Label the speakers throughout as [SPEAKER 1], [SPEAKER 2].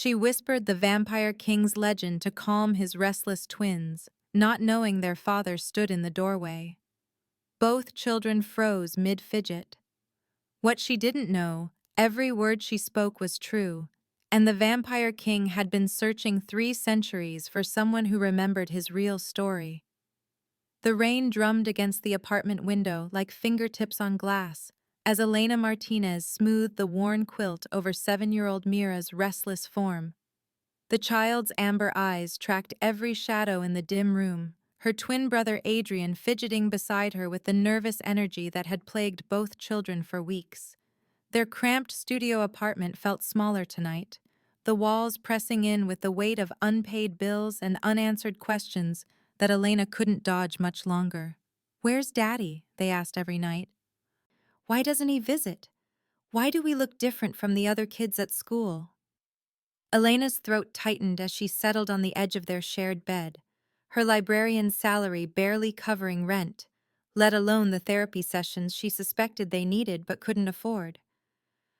[SPEAKER 1] She whispered the Vampire King's legend to calm his restless twins, not knowing their father stood in the doorway. Both children froze mid-fidget. What she didn't know, every word she spoke was true, and the Vampire King had been searching 3 centuries for someone who remembered his real story. The rain drummed against the apartment window like fingertips on glass, as Elena Martinez smoothed the worn quilt over 7-year-old Mira's restless form. The child's amber eyes tracked every shadow in the dim room, her twin brother Adrian fidgeting beside her with the nervous energy that had plagued both children for weeks. Their cramped studio apartment felt smaller tonight, the walls pressing in with the weight of unpaid bills and unanswered questions that Elena couldn't dodge much longer. "Where's Daddy?" they asked every night. "Why doesn't he visit? Why do we look different from the other kids at school?" Elena's throat tightened as she settled on the edge of their shared bed, her librarian's salary barely covering rent, let alone the therapy sessions she suspected they needed but couldn't afford.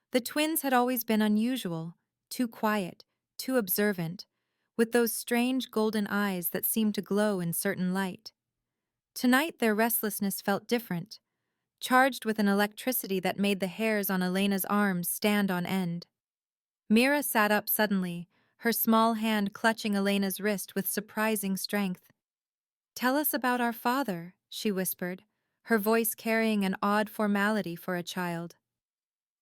[SPEAKER 1] The twins had always been unusual, too quiet, too observant, with those strange golden eyes that seemed to glow in certain light. Tonight their restlessness felt different, charged with an electricity that made the hairs on Elena's arms stand on end. Mira sat up suddenly, her small hand clutching Elena's wrist with surprising strength. "Tell us about our father," she whispered, her voice carrying an odd formality for a child.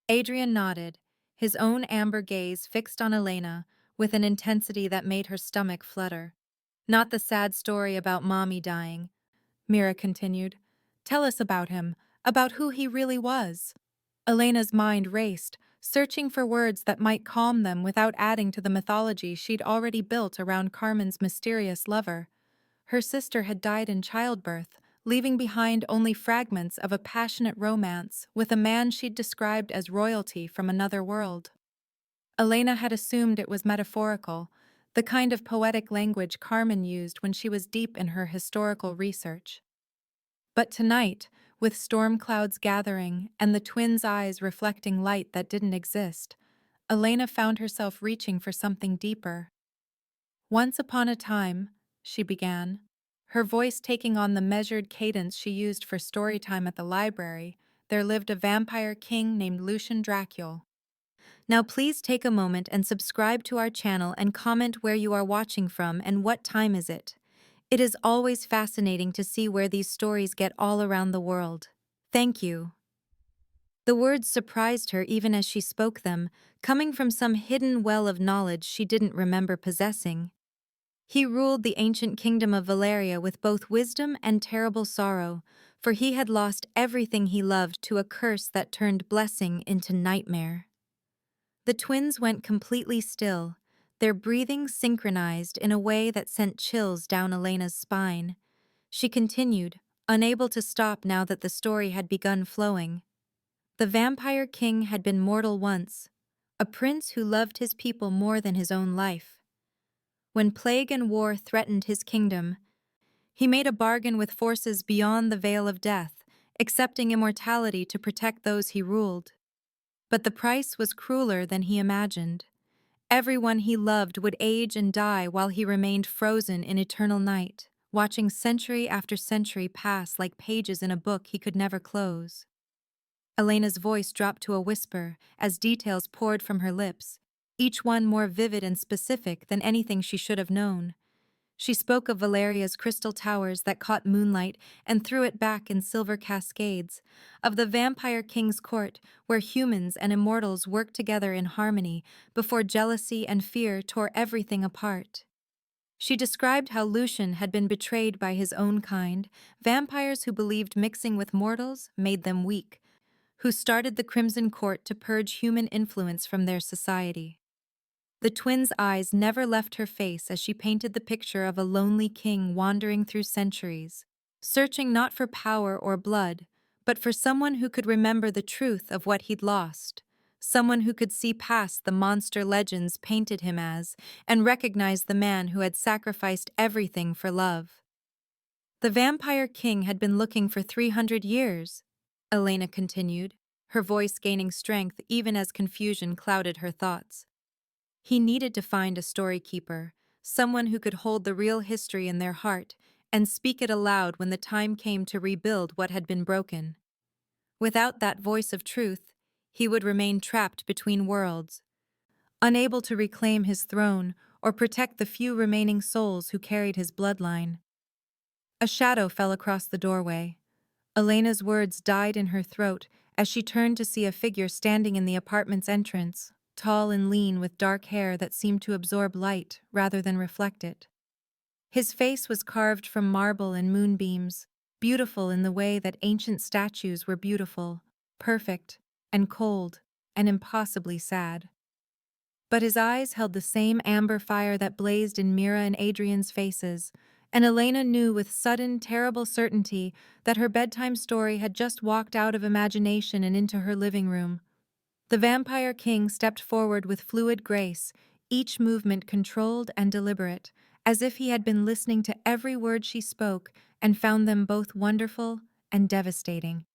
[SPEAKER 1] Adrian nodded, his own amber gaze fixed on Elena with an intensity that made her stomach flutter. "Not the sad story about Mommy dying," Mira continued. "Tell us about him, about who he really was." Elena's mind raced, searching for words that might calm them without adding to the mythology she'd already built around Carmen's mysterious lover. Her sister had died in childbirth, leaving behind only fragments of a passionate romance with a man she'd described as royalty from another world. Elena had assumed it was metaphorical, the kind of poetic language Carmen used when she was deep in her historical research. But tonight, with storm clouds gathering and the twins' eyes reflecting light that didn't exist, Elena found herself reaching for something deeper. "Once upon a time," she began, her voice taking on the measured cadence she used for story time at the library, "there lived a vampire king named Lucian Dracul." Now please take a moment and subscribe to our channel and comment where you are watching from and what time is it. It is always fascinating to see where these stories get all around the world. Thank you. The words surprised her even as she spoke them, coming from some hidden well of knowledge she didn't remember possessing. He ruled the ancient kingdom of Valeria with both wisdom and terrible sorrow, for he had lost everything he loved to a curse that turned blessing into nightmare. The twins went completely still, their breathing synchronized in a way that sent chills down Elena's spine. She continued, unable to stop now that the story had begun flowing. The Vampire King had been mortal once, a prince who loved his people more than his own life. When plague and war threatened his kingdom, he made a bargain with forces beyond the veil of death, accepting immortality to protect those he ruled. But the price was crueler than he imagined. Everyone he loved would age and die while he remained frozen in eternal night, watching century after century pass like pages in a book he could never close. Elena's voice dropped to a whisper as details poured from her lips, each one more vivid and specific than anything she should have known. She spoke of Valeria's crystal towers that caught moonlight and threw it back in silver cascades, of the Vampire King's court where humans and immortals worked together in harmony before jealousy and fear tore everything apart. She described how Lucian had been betrayed by his own kind, vampires who believed mixing with mortals made them weak, who started the Crimson Court to purge human influence from their society. The twins' eyes never left her face as she painted the picture of a lonely king wandering through centuries, searching not for power or blood, but for someone who could remember the truth of what he'd lost, someone who could see past the monster legends painted him as and recognize the man who had sacrificed everything for love. The Vampire King had been looking for 300 years, Elena continued, her voice gaining strength even as confusion clouded her thoughts. He needed to find a story keeper, someone who could hold the real history in their heart and speak it aloud when the time came to rebuild what had been broken. Without that voice of truth, he would remain trapped between worlds, unable to reclaim his throne or protect the few remaining souls who carried his bloodline. A shadow fell across the doorway. Elena's words died in her throat as she turned to see a figure standing in the apartment's entrance, tall and lean with dark hair that seemed to absorb light rather than reflect it. His face was carved from marble and moonbeams, beautiful in the way that ancient statues were beautiful, perfect, and cold, and impossibly sad. But his eyes held the same amber fire that blazed in Mira and Adrian's faces, and Elena knew with sudden, terrible certainty that her bedtime story had just walked out of imagination and into her living room. The Vampire King stepped forward with fluid grace, each movement controlled and deliberate, as if he had been listening to every word she spoke and found them both wonderful and devastating.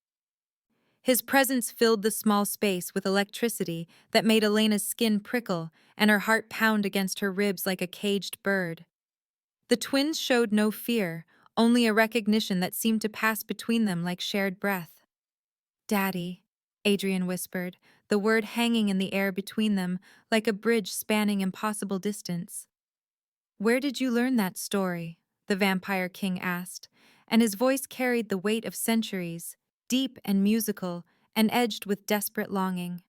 [SPEAKER 1] His presence filled the small space with electricity that made Elena's skin prickle and her heart pound against her ribs like a caged bird. The twins showed no fear, only a recognition that seemed to pass between them like shared breath. "Daddy," Adrian whispered, the word hanging in the air between them like a bridge spanning impossible distance. "Where did you learn that story?" the Vampire King asked, and his voice carried the weight of centuries, deep and musical, and edged with desperate longing.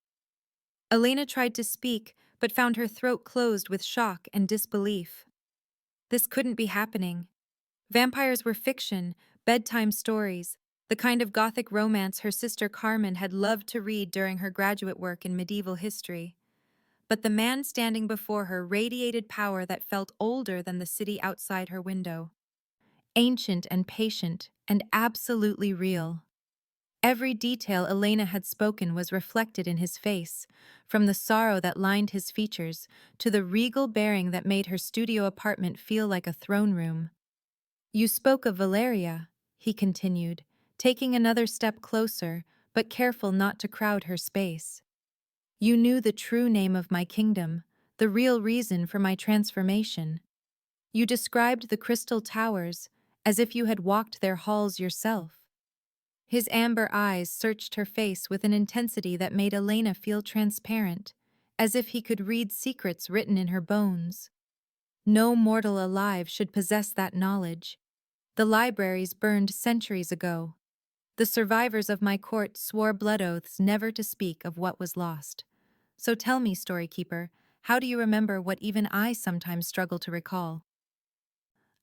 [SPEAKER 1] Elena tried to speak, but found her throat closed with shock and disbelief. This couldn't be happening. Vampires were fiction, bedtime stories, the kind of gothic romance her sister Carmen had loved to read during her graduate work in medieval history. But the man standing before her radiated power that felt older than the city outside her window. Ancient and patient, and absolutely real. Every detail Elena had spoken was reflected in his face, from the sorrow that lined his features to the regal bearing that made her studio apartment feel like a throne room. "You spoke of Valeria," he continued, taking another step closer, but careful not to crowd her space. "You knew the true name of my kingdom, the real reason for my transformation. You described the crystal towers as if you had walked their halls yourself." His amber eyes searched her face with an intensity that made Elena feel transparent, as if he could read secrets written in her bones. No mortal alive should possess that knowledge. The libraries burned centuries ago. The survivors of my court swore blood oaths never to speak of what was lost. So tell me, Storykeeper, how do you remember what even I sometimes struggle to recall?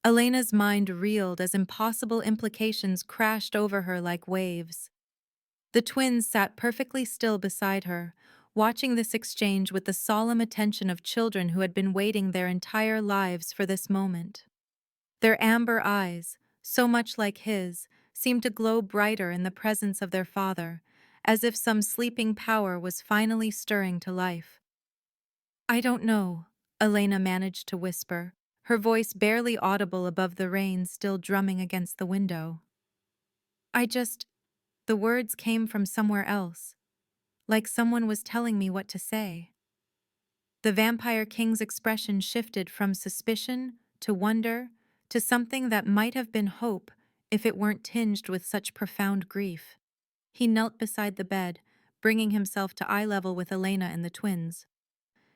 [SPEAKER 1] Elena's mind reeled as impossible implications crashed over her like waves. The twins sat perfectly still beside her, watching this exchange with the solemn attention of children who had been waiting their entire lives for this moment. Their amber eyes, so much like his, seemed to glow brighter in the presence of their father, as if some sleeping power was finally stirring to life. "I don't know," Elena managed to whisper, her voice barely audible above the rain still drumming against the window. The words came from somewhere else, like someone was telling me what to say." The Vampire King's expression shifted from suspicion to wonder to something that might have been hope if it weren't tinged with such profound grief. He knelt beside the bed, bringing himself to eye level with Elena and the twins.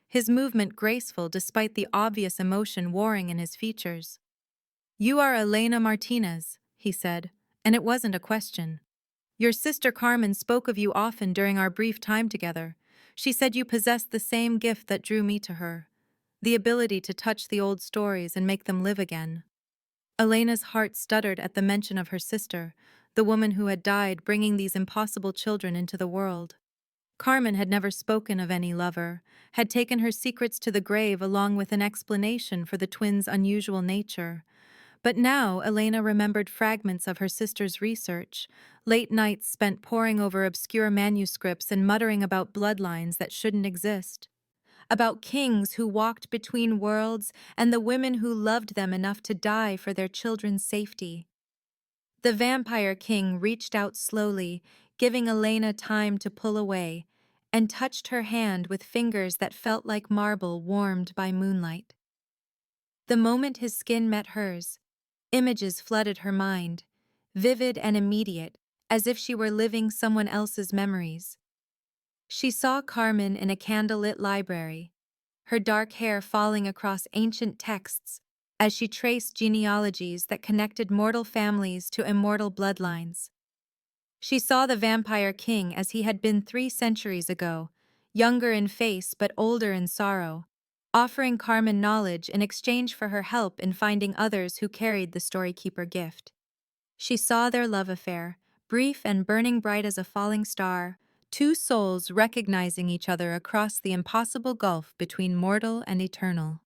[SPEAKER 1] His movement graceful despite the obvious emotion warring in his features. "You are Elena Martinez," he said, and it wasn't a question. "Your sister Carmen spoke of you often during our brief time together. She said you possessed the same gift that drew me to her, the ability to touch the old stories and make them live again." Elena's heart stuttered at the mention of her sister, the woman who had died bringing these impossible children into the world. Carmen had never spoken of any lover, had taken her secrets to the grave along with an explanation for the twins' unusual nature. But now Elena remembered fragments of her sister's research, late nights spent poring over obscure manuscripts and muttering about bloodlines that shouldn't exist. About kings who walked between worlds and the women who loved them enough to die for their children's safety. The Vampire King reached out slowly, giving Elena time to pull away, and touched her hand with fingers that felt like marble warmed by moonlight. The moment his skin met hers, images flooded her mind, vivid and immediate, as if she were living someone else's memories. She saw Carmen in a candlelit library, her dark hair falling across ancient texts as she traced genealogies that connected mortal families to immortal bloodlines. She saw the vampire king as he had been 3 centuries ago, younger in face but older in sorrow, offering Carmen knowledge in exchange for her help in finding others who carried the Storykeeper gift. She saw their love affair, brief and burning bright as a falling star, two souls recognizing each other across the impossible gulf between mortal and eternal.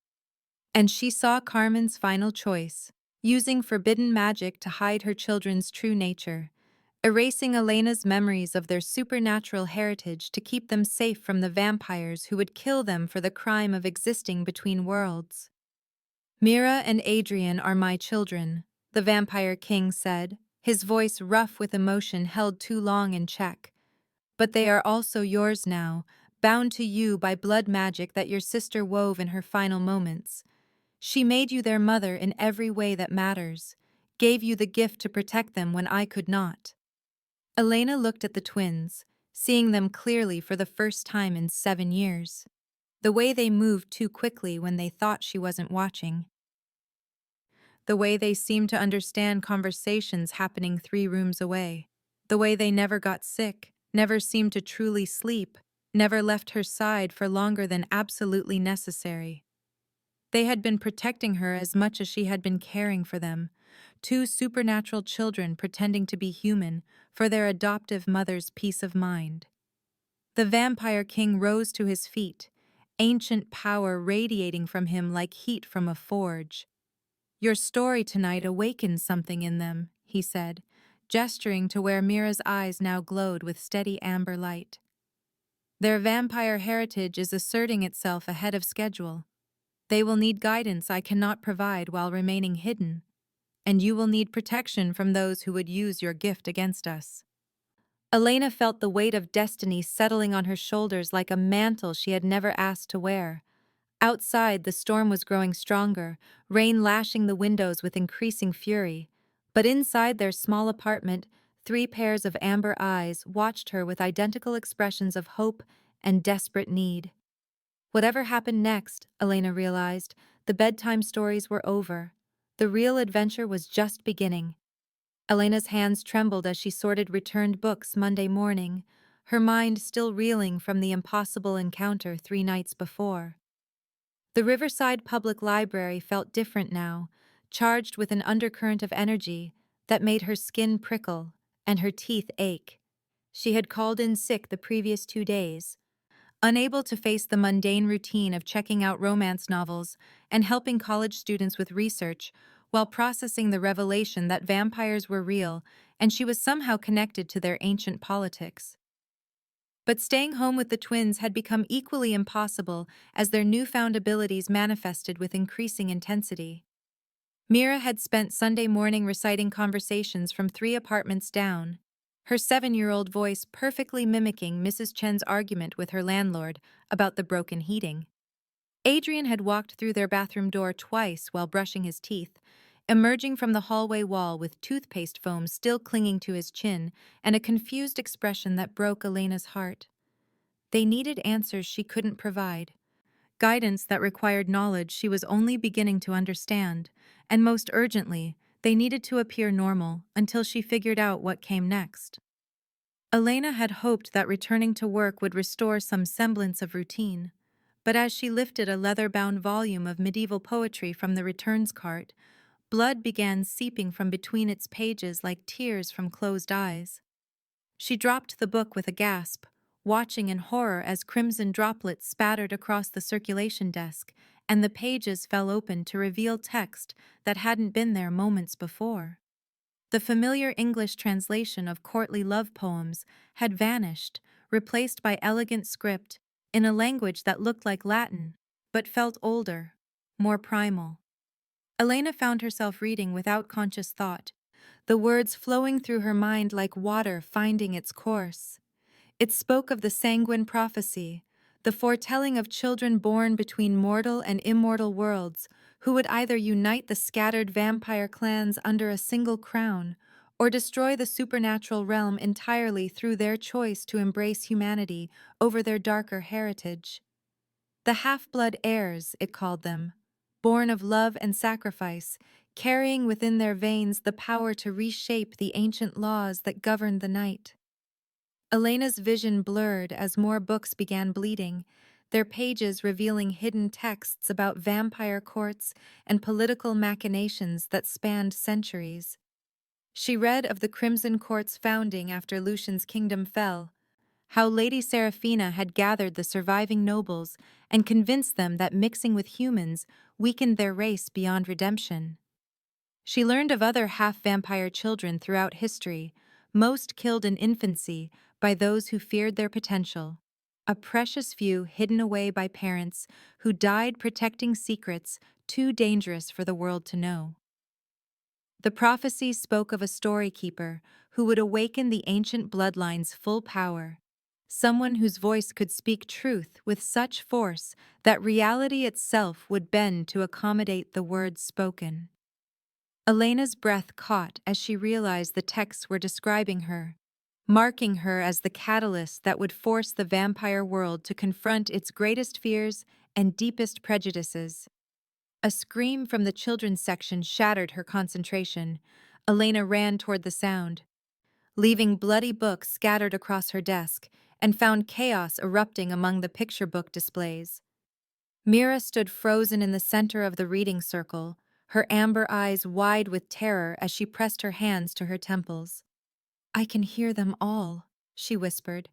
[SPEAKER 1] And she saw Carmen's final choice, using forbidden magic to hide her children's true nature, erasing Elena's memories of their supernatural heritage to keep them safe from the vampires who would kill them for the crime of existing between worlds. "Mira and Adrian are my children," the vampire king said, his voice rough with emotion held too long in check. "But they are also yours now, bound to you by blood magic that your sister wove in her final moments. She made you their mother in every way that matters, gave you the gift to protect them when I could not." Elena looked at the twins, seeing them clearly for the first time in 7 years. The way they moved too quickly when they thought she wasn't watching. The way they seemed to understand conversations happening 3 rooms away. The way they never got sick, never seemed to truly sleep, never left her side for longer than absolutely necessary. They had been protecting her as much as she had been caring for them, 2 supernatural children pretending to be human for their adoptive mother's peace of mind. The vampire king rose to his feet, ancient power radiating from him like heat from a forge. "Your story tonight awakened something in them," he said, gesturing to where Mira's eyes now glowed with steady amber light. "Their vampire heritage is asserting itself ahead of schedule. They will need guidance I cannot provide while remaining hidden, and you will need protection from those who would use your gift against us." Elena felt the weight of destiny settling on her shoulders like a mantle she had never asked to wear. Outside, the storm was growing stronger, rain lashing the windows with increasing fury. But inside their small apartment, 3 pairs of amber eyes watched her with identical expressions of hope and desperate need. Whatever happened next, Elena realized, the bedtime stories were over. The real adventure was just beginning. Elena's hands trembled as she sorted returned books Monday morning, her mind still reeling from the impossible encounter 3 nights before. The Riverside Public Library felt different now, charged with an undercurrent of energy that made her skin prickle and her teeth ache. She had called in sick the previous 2 days, unable to face the mundane routine of checking out romance novels and helping college students with research while processing the revelation that vampires were real and she was somehow connected to their ancient politics. But staying home with the twins had become equally impossible as their newfound abilities manifested with increasing intensity. Mira had spent Sunday morning reciting conversations from 3 apartments down, her 7-year-old voice perfectly mimicking Mrs. Chen's argument with her landlord about the broken heating. Adrian had walked through their bathroom door twice while brushing his teeth, emerging from the hallway wall with toothpaste foam still clinging to his chin and a confused expression that broke Elena's heart. They needed answers she couldn't provide, guidance that required knowledge she was only beginning to understand, and most urgently, they needed to appear normal until she figured out what came next. Elena had hoped that returning to work would restore some semblance of routine, but as she lifted a leather-bound volume of medieval poetry from the returns cart, blood began seeping from between its pages like tears from closed eyes. She dropped the book with a gasp, watching in horror as crimson droplets spattered across the circulation desk and the pages fell open to reveal text that hadn't been there moments before. The familiar English translation of courtly love poems had vanished, replaced by elegant script in a language that looked like Latin, but felt older, more primal. Elena found herself reading without conscious thought, the words flowing through her mind like water finding its course. It spoke of the sanguine prophecy, the foretelling of children born between mortal and immortal worlds, who would either unite the scattered vampire clans under a single crown, or destroy the supernatural realm entirely through their choice to embrace humanity over their darker heritage. The half-blood heirs, it called them, born of love and sacrifice, carrying within their veins the power to reshape the ancient laws that governed the night. Elena's vision blurred as more books began bleeding, their pages revealing hidden texts about vampire courts and political machinations that spanned centuries. She read of the Crimson Court's founding after Lucian's kingdom fell, how Lady Seraphina had gathered the surviving nobles and convinced them that mixing with humans weakened their race beyond redemption. She learned of other half-vampire children throughout history, most killed in infancy by those who feared their potential, a precious few hidden away by parents who died protecting secrets too dangerous for the world to know. The prophecy spoke of a story keeper who would awaken the ancient bloodline's full power, someone whose voice could speak truth with such force that reality itself would bend to accommodate the words spoken. Elena's breath caught as she realized the texts were describing her, marking her as the catalyst that would force the vampire world to confront its greatest fears and deepest prejudices. A scream from the children's section shattered her concentration. Elena ran toward the sound, leaving bloody books scattered across her desk, and found chaos erupting among the picture book displays. Mira stood frozen in the center of the reading circle, her amber eyes wide with terror as she pressed her hands to her temples. "I can hear them all," she whispered,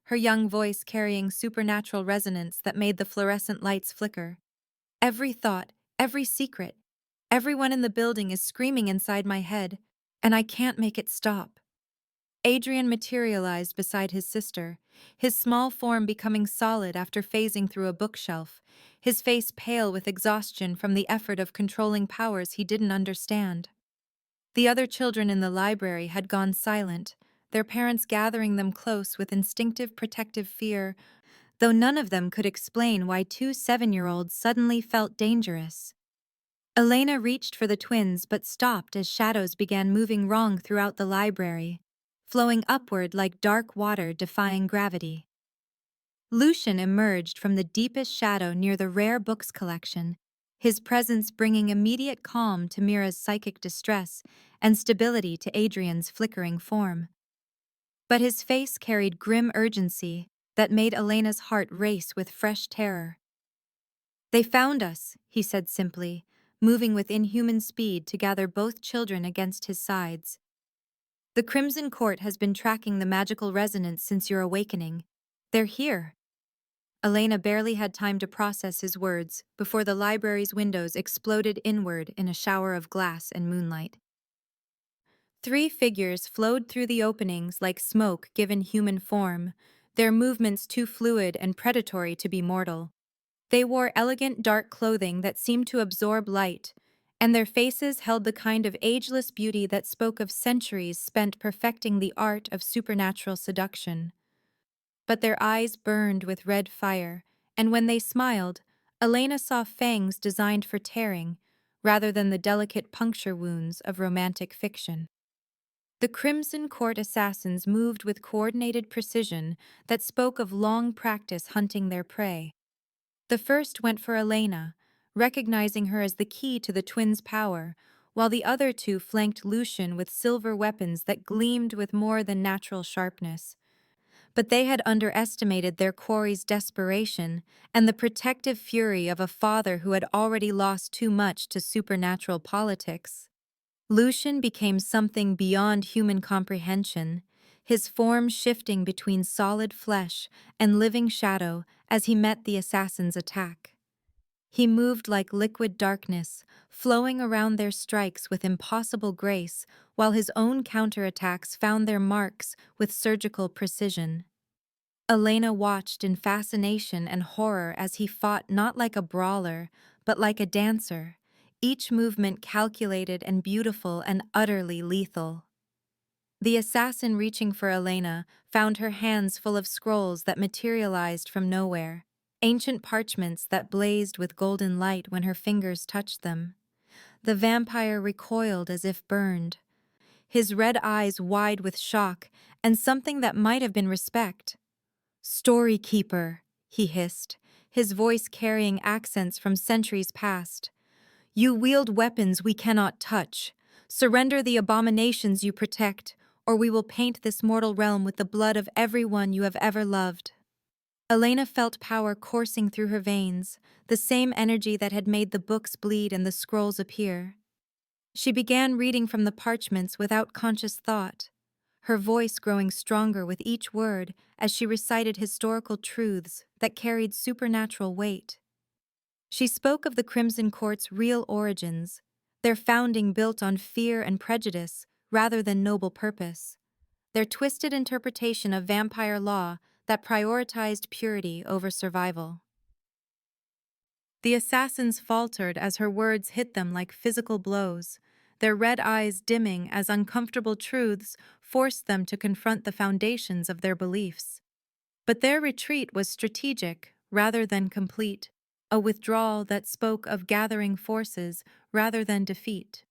[SPEAKER 1] her young voice carrying supernatural resonance that made the fluorescent lights flicker. "Every thought, every secret, everyone in the building is screaming inside my head, and I can't make it stop." Adrian materialized beside his sister, his small form becoming solid after phasing through a bookshelf, his face pale with exhaustion from the effort of controlling powers he didn't understand. The other children in the library had gone silent, their parents gathering them close with instinctive protective fear, though none of them could explain why two 7-year-olds suddenly felt dangerous. Elena reached for the twins but stopped as shadows began moving wrong throughout the library, flowing upward like dark water defying gravity. Lucian emerged from the deepest shadow near the rare books collection, his presence bringing immediate calm to Mira's psychic distress and stability to Adrian's flickering form. But his face carried grim urgency that made Elena's heart race with fresh terror. "They found us," he said simply, moving with inhuman speed to gather both children against his sides. "The Crimson Court has been tracking the magical resonance since your awakening. They're here." Elena barely had time to process his words before the library's windows exploded inward in a shower of glass and moonlight. 3 figures flowed through the openings like smoke given human form, their movements too fluid and predatory to be mortal. They wore elegant dark clothing that seemed to absorb light, and their faces held the kind of ageless beauty that spoke of centuries spent perfecting the art of supernatural seduction. But their eyes burned with red fire, and when they smiled, Elena saw fangs designed for tearing, rather than the delicate puncture wounds of romantic fiction. The Crimson Court assassins moved with coordinated precision that spoke of long practice hunting their prey. The first went for Elena, recognizing her as the key to the twins' power, while the other two flanked Lucian with silver weapons that gleamed with more than natural sharpness. But they had underestimated their quarry's desperation and the protective fury of a father who had already lost too much to supernatural politics. Lucian became something beyond human comprehension, his form shifting between solid flesh and living shadow as he met the assassin's attack. He moved like liquid darkness, flowing around their strikes with impossible grace, while his own counterattacks found their marks with surgical precision. Elena watched in fascination and horror as he fought not like a brawler, but like a dancer, each movement calculated and beautiful and utterly lethal. The assassin reaching for Elena found her hands full of scrolls that materialized from nowhere, ancient parchments that blazed with golden light when her fingers touched them. The vampire recoiled as if burned, his red eyes wide with shock and something that might have been respect. "Story keeper," he hissed, his voice carrying accents from centuries past. "You wield weapons we cannot touch. Surrender the abominations you protect, or we will paint this mortal realm with the blood of everyone you have ever loved." Elena felt power coursing through her veins, the same energy that had made the books bleed and the scrolls appear. She began reading from the parchments without conscious thought, her voice growing stronger with each word as she recited historical truths that carried supernatural weight. She spoke of the Crimson Court's real origins, their founding built on fear and prejudice rather than noble purpose, their twisted interpretation of vampire law that prioritized purity over survival. The assassins faltered as her words hit them like physical blows, their red eyes dimming as uncomfortable truths forced them to confront the foundations of their beliefs. But their retreat was strategic rather than complete, a withdrawal that spoke of gathering forces rather than defeat.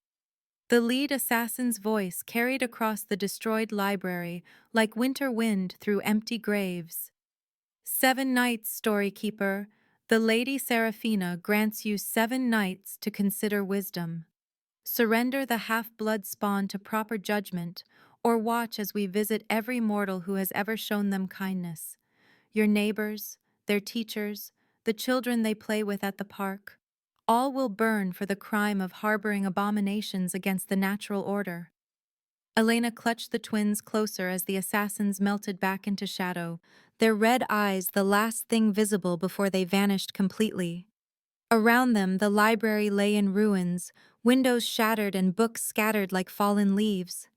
[SPEAKER 1] The lead assassin's voice carried across the destroyed library like winter wind through empty graves. "7 nights, story keeper. The Lady Seraphina grants you 7 nights to consider wisdom. Surrender the half-blood spawn to proper judgment, or watch as we visit every mortal who has ever shown them kindness. Your neighbors, their teachers, the children they play with at the park. All will burn for the crime of harboring abominations against the natural order." Elena clutched the twins closer as the assassins melted back into shadow, their red eyes the last thing visible before they vanished completely. Around them, the library lay in ruins, windows shattered and books scattered like fallen leaves.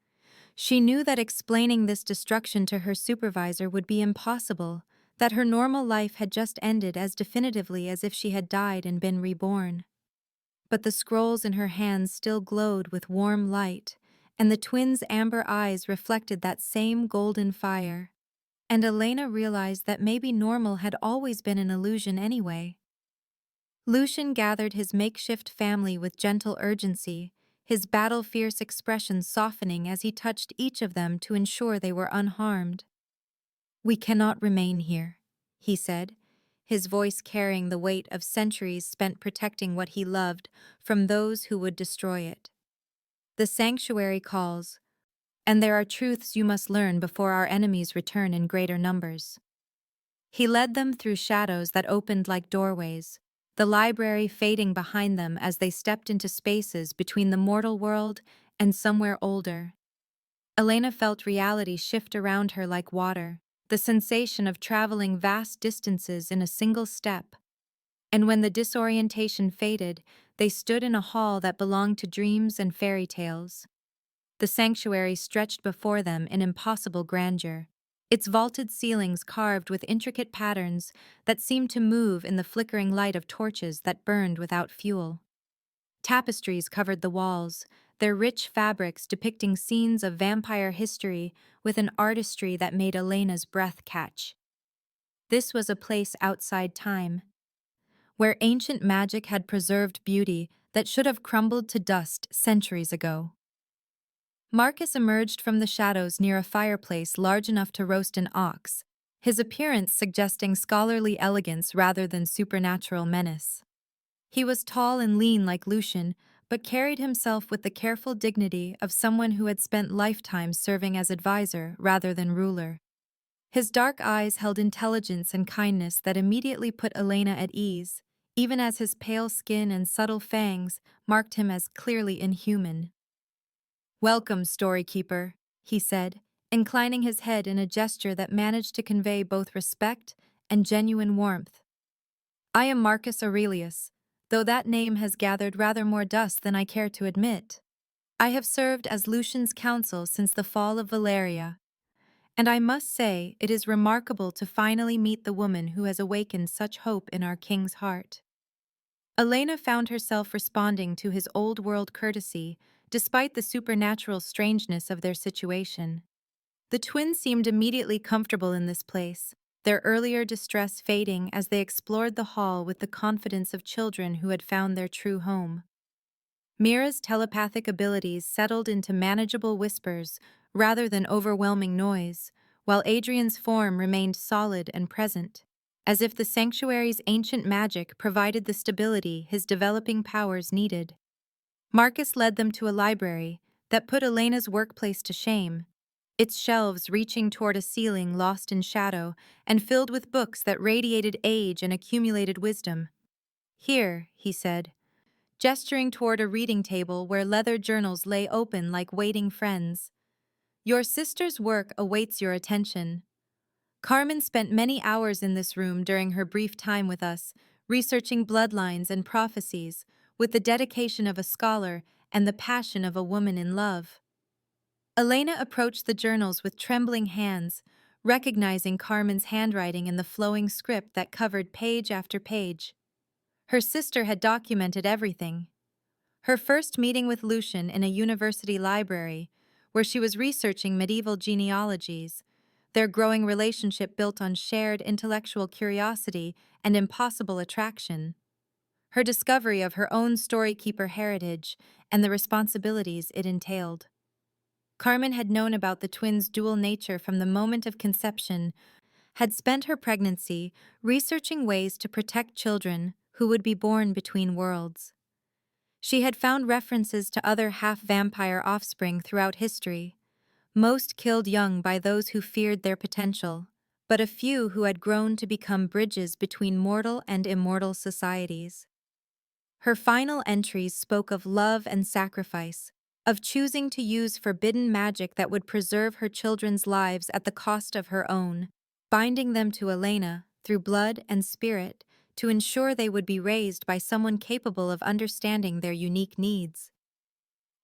[SPEAKER 1] She knew that explaining this destruction to her supervisor would be impossible, that her normal life had just ended as definitively as if she had died and been reborn. But the scrolls in her hands still glowed with warm light, and the twins' amber eyes reflected that same golden fire. And Elena realized that maybe normal had always been an illusion anyway. Lucian gathered his makeshift family with gentle urgency, his battle-fierce expression softening as he touched each of them to ensure they were unharmed. "We cannot remain here," he said, his voice carrying the weight of centuries spent protecting what he loved from those who would destroy it. "The sanctuary calls, and there are truths you must learn before our enemies return in greater numbers." He led them through shadows that opened like doorways, the library fading behind them as they stepped into spaces between the mortal world and somewhere older. Elena felt reality shift around her like water, the sensation of traveling vast distances in a single step. And when the disorientation faded, they stood in a hall that belonged to dreams and fairy tales. The sanctuary stretched before them in impossible grandeur, its vaulted ceilings carved with intricate patterns that seemed to move in the flickering light of torches that burned without fuel. Tapestries covered the walls, their rich fabrics depicting scenes of vampire history with an artistry that made Elena's breath catch. This was a place outside time, where ancient magic had preserved beauty that should have crumbled to dust centuries ago. Marcus emerged from the shadows near a fireplace large enough to roast an ox, his appearance suggesting scholarly elegance rather than supernatural menace. He was tall and lean like Lucian, but carried himself with the careful dignity of someone who had spent lifetimes serving as advisor rather than ruler. His dark eyes held intelligence and kindness that immediately put Elena at ease, even as his pale skin and subtle fangs marked him as clearly inhuman. "Welcome, Storykeeper," he said, inclining his head in a gesture that managed to convey both respect and genuine warmth. "I am Marcus Aurelius, though that name has gathered rather more dust than I care to admit. I have served as Lucian's counsel since the fall of Valeria, and I must say it is remarkable to finally meet the woman who has awakened such hope in our king's heart." Elena found herself responding to his old-world courtesy, despite the supernatural strangeness of their situation. The twins seemed immediately comfortable in this place, their earlier distress fading as they explored the hall with the confidence of children who had found their true home. Mira's telepathic abilities settled into manageable whispers rather than overwhelming noise, while Adrian's form remained solid and present, as if the sanctuary's ancient magic provided the stability his developing powers needed. Marcus led them to a library that put Elena's workplace to shame, its shelves reaching toward a ceiling lost in shadow and filled with books that radiated age and accumulated wisdom. "Here," he said, gesturing toward a reading table where leather journals lay open like waiting friends. "Your sister's work awaits your attention." Carmen spent many hours in this room during her brief time with us, researching bloodlines and prophecies, with the dedication of a scholar and the passion of a woman in love. Elena approached the journals with trembling hands, recognizing Carmen's handwriting in the flowing script that covered page after page. Her sister had documented everything. Her first meeting with Lucian in a university library, where she was researching medieval genealogies, their growing relationship built on shared intellectual curiosity and impossible attraction. Her discovery of her own storykeeper heritage and the responsibilities it entailed. Carmen had known about the twins' dual nature from the moment of conception, had spent her pregnancy researching ways to protect children who would be born between worlds. She had found references to other half-vampire offspring throughout history, most killed young by those who feared their potential, but a few who had grown to become bridges between mortal and immortal societies. Her final entries spoke of love and sacrifice, of choosing to use forbidden magic that would preserve her children's lives at the cost of her own, binding them to Elena through blood and spirit to ensure they would be raised by someone capable of understanding their unique needs.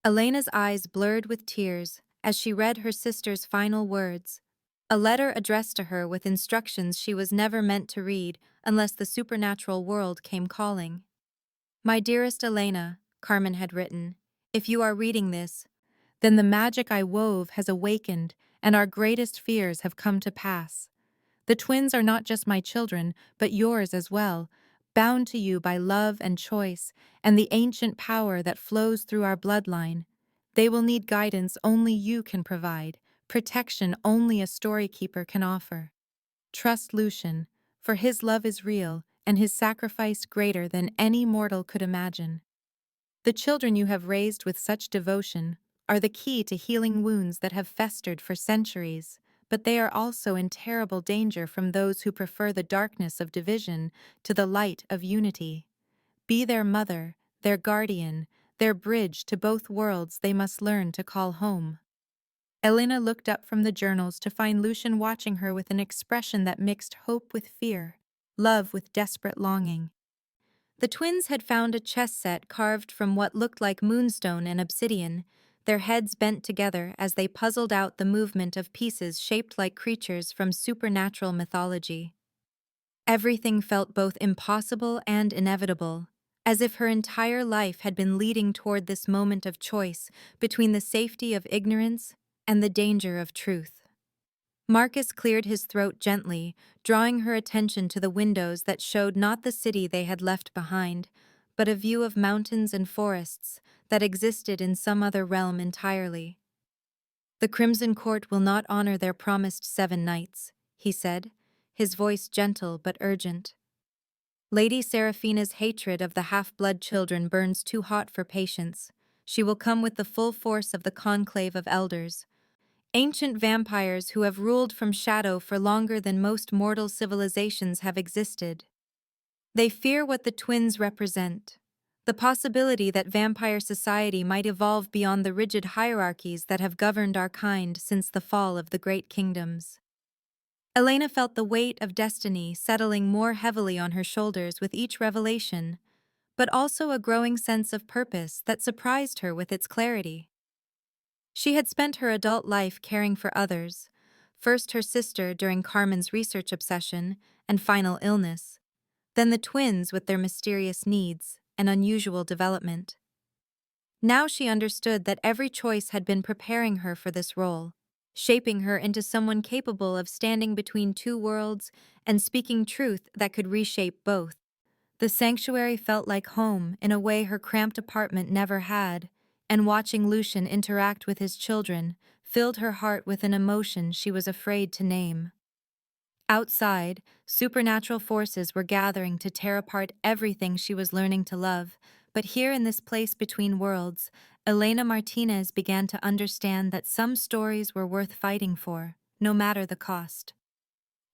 [SPEAKER 1] Elena's eyes blurred with tears as she read her sister's final words, a letter addressed to her with instructions she was never meant to read unless the supernatural world came calling. "My dearest Elena," Carmen had written, "if you are reading this, then the magic I wove has awakened and our greatest fears have come to pass. The twins are not just my children, but yours as well, bound to you by love and choice and the ancient power that flows through our bloodline. They will need guidance only you can provide, protection only a storykeeper can offer. Trust Lucian, for his love is real and his sacrifice greater than any mortal could imagine. The children you have raised with such devotion are the key to healing wounds that have festered for centuries, but they are also in terrible danger from those who prefer the darkness of division to the light of unity. Be their mother, their guardian, their bridge to both worlds they must learn to call home." Elena looked up from the journals to find Lucian watching her with an expression that mixed hope with fear, love with desperate longing. The twins had found a chess set carved from what looked like moonstone and obsidian, their heads bent together as they puzzled out the movement of pieces shaped like creatures from supernatural mythology. Everything felt both impossible and inevitable, as if her entire life had been leading toward this moment of choice between the safety of ignorance and the danger of truth. Marcus cleared his throat gently, drawing her attention to the windows that showed not the city they had left behind, but a view of mountains and forests that existed in some other realm entirely. "The Crimson Court will not honor their promised 7 nights," he said, his voice gentle but urgent. "Lady Seraphina's hatred of the half-blood children burns too hot for patience. She will come with the full force of the conclave of elders, ancient vampires who have ruled from shadow for longer than most mortal civilizations have existed. They fear what the twins represent, the possibility that vampire society might evolve beyond the rigid hierarchies that have governed our kind since the fall of the great kingdoms." Elena felt the weight of destiny settling more heavily on her shoulders with each revelation, but also a growing sense of purpose that surprised her with its clarity. She had spent her adult life caring for others, first her sister during Carmen's research obsession and final illness, then the twins with their mysterious needs and unusual development. Now she understood that every choice had been preparing her for this role, shaping her into someone capable of standing between two worlds and speaking truth that could reshape both. The sanctuary felt like home in a way her cramped apartment never had, and watching Lucian interact with his children filled her heart with an emotion she was afraid to name. Outside, supernatural forces were gathering to tear apart everything she was learning to love, but here in this place between worlds, Elena Martinez began to understand that some stories were worth fighting for, no matter the cost.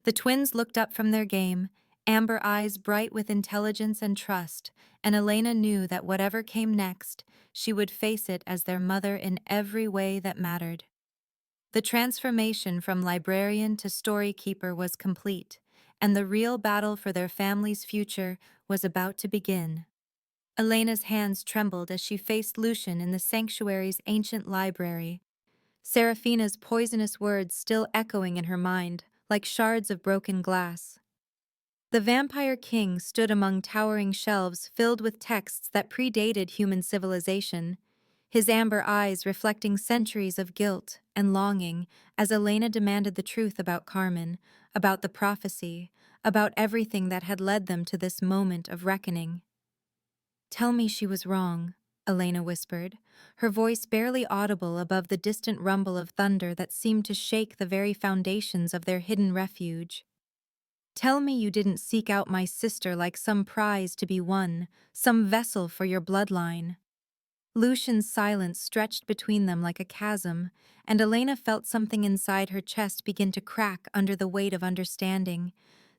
[SPEAKER 1] The twins looked up from their game, amber eyes bright with intelligence and trust, and Elena knew that whatever came next, she would face it as their mother in every way that mattered. The transformation from librarian to story keeper was complete, and the real battle for their family's future was about to begin. Elena's hands trembled as she faced Lucian in the sanctuary's ancient library, Seraphina's poisonous words still echoing in her mind, like shards of broken glass. The Vampire King stood among towering shelves filled with texts that predated human civilization, his amber eyes reflecting centuries of guilt and longing as Elena demanded the truth about Carmen, about the prophecy, about everything that had led them to this moment of reckoning. "Tell me she was wrong," Elena whispered, her voice barely audible above the distant rumble of thunder that seemed to shake the very foundations of their hidden refuge. "Tell me you didn't seek out my sister like some prize to be won, some vessel for your bloodline." Lucian's silence stretched between them like a chasm, and Elena felt something inside her chest begin to crack under the weight of understanding.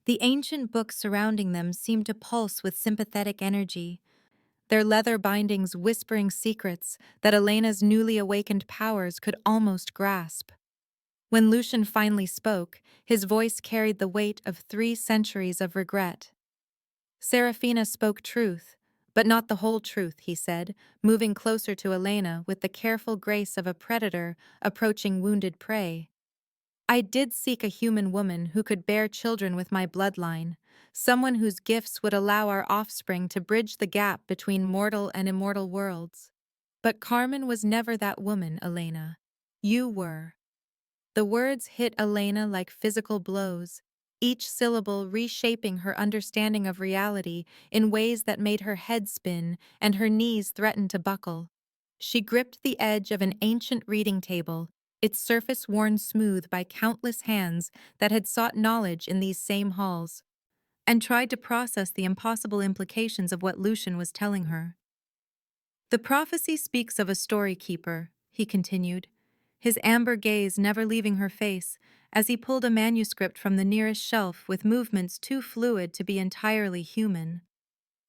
[SPEAKER 1] The ancient books surrounding them seemed to pulse with sympathetic energy, their leather bindings whispering secrets that Elena's newly awakened powers could almost grasp. When Lucian finally spoke, his voice carried the weight of 3 centuries of regret. "Seraphina spoke truth, but not the whole truth," he said, moving closer to Elena with the careful grace of a predator approaching wounded prey. "I did seek a human woman who could bear children with my bloodline, someone whose gifts would allow our offspring to bridge the gap between mortal and immortal worlds. But Carmen was never that woman, Elena. You were." The words hit Elena like physical blows, each syllable reshaping her understanding of reality in ways that made her head spin and her knees threaten to buckle. She gripped the edge of an ancient reading table, its surface worn smooth by countless hands that had sought knowledge in these same halls, and tried to process the impossible implications of what Lucian was telling her. "The prophecy speaks of a story keeper," he continued, his amber gaze never leaving her face, as he pulled a manuscript from the nearest shelf with movements too fluid to be entirely human.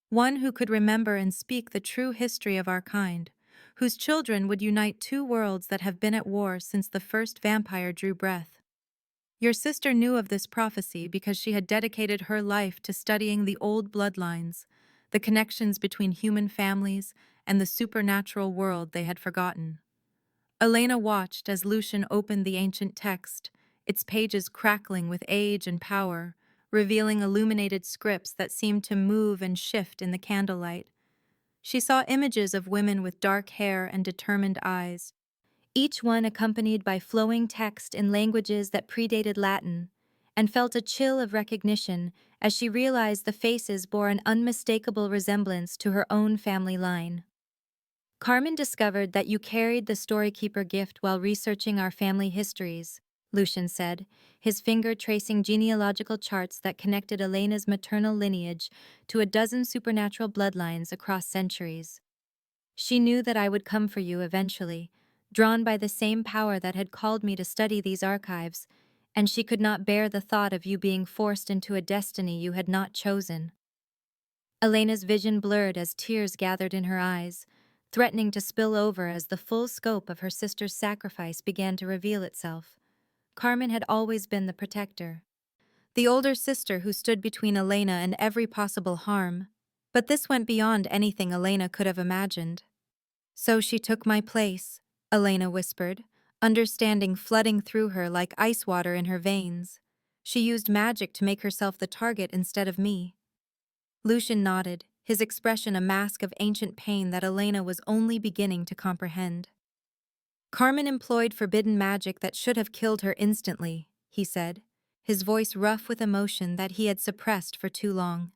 [SPEAKER 1] "One who could remember and speak the true history of our kind, whose children would unite two worlds that have been at war since the first vampire drew breath. Your sister knew of this prophecy because she had dedicated her life to studying the old bloodlines, the connections between human families and the supernatural world they had forgotten." Elena watched as Lucian opened the ancient text, its pages crackling with age and power, revealing illuminated scripts that seemed to move and shift in the candlelight. She saw images of women with dark hair and determined eyes, each one accompanied by flowing text in languages that predated Latin, and felt a chill of recognition as she realized the faces bore an unmistakable resemblance to her own family line. "Carmen discovered that you carried the Storykeeper gift while researching our family histories," Lucian said, his finger tracing genealogical charts that connected Elena's maternal lineage to a dozen supernatural bloodlines across centuries. "She knew that I would come for you eventually, drawn by the same power that had called me to study these archives, and she could not bear the thought of you being forced into a destiny you had not chosen." Elena's vision blurred as tears gathered in her eyes, threatening to spill over as the full scope of her sister's sacrifice began to reveal itself. Carmen had always been the protector, the older sister who stood between Elena and every possible harm, but this went beyond anything Elena could have imagined. "So she took my place," Elena whispered, understanding flooding through her like ice water in her veins. "She used magic to make herself the target instead of me." Lucian nodded, his expression a mask of ancient pain that Elena was only beginning to comprehend. Carmen employed forbidden magic that should have killed her instantly, he said, his voice rough with emotion that he had suppressed for too long.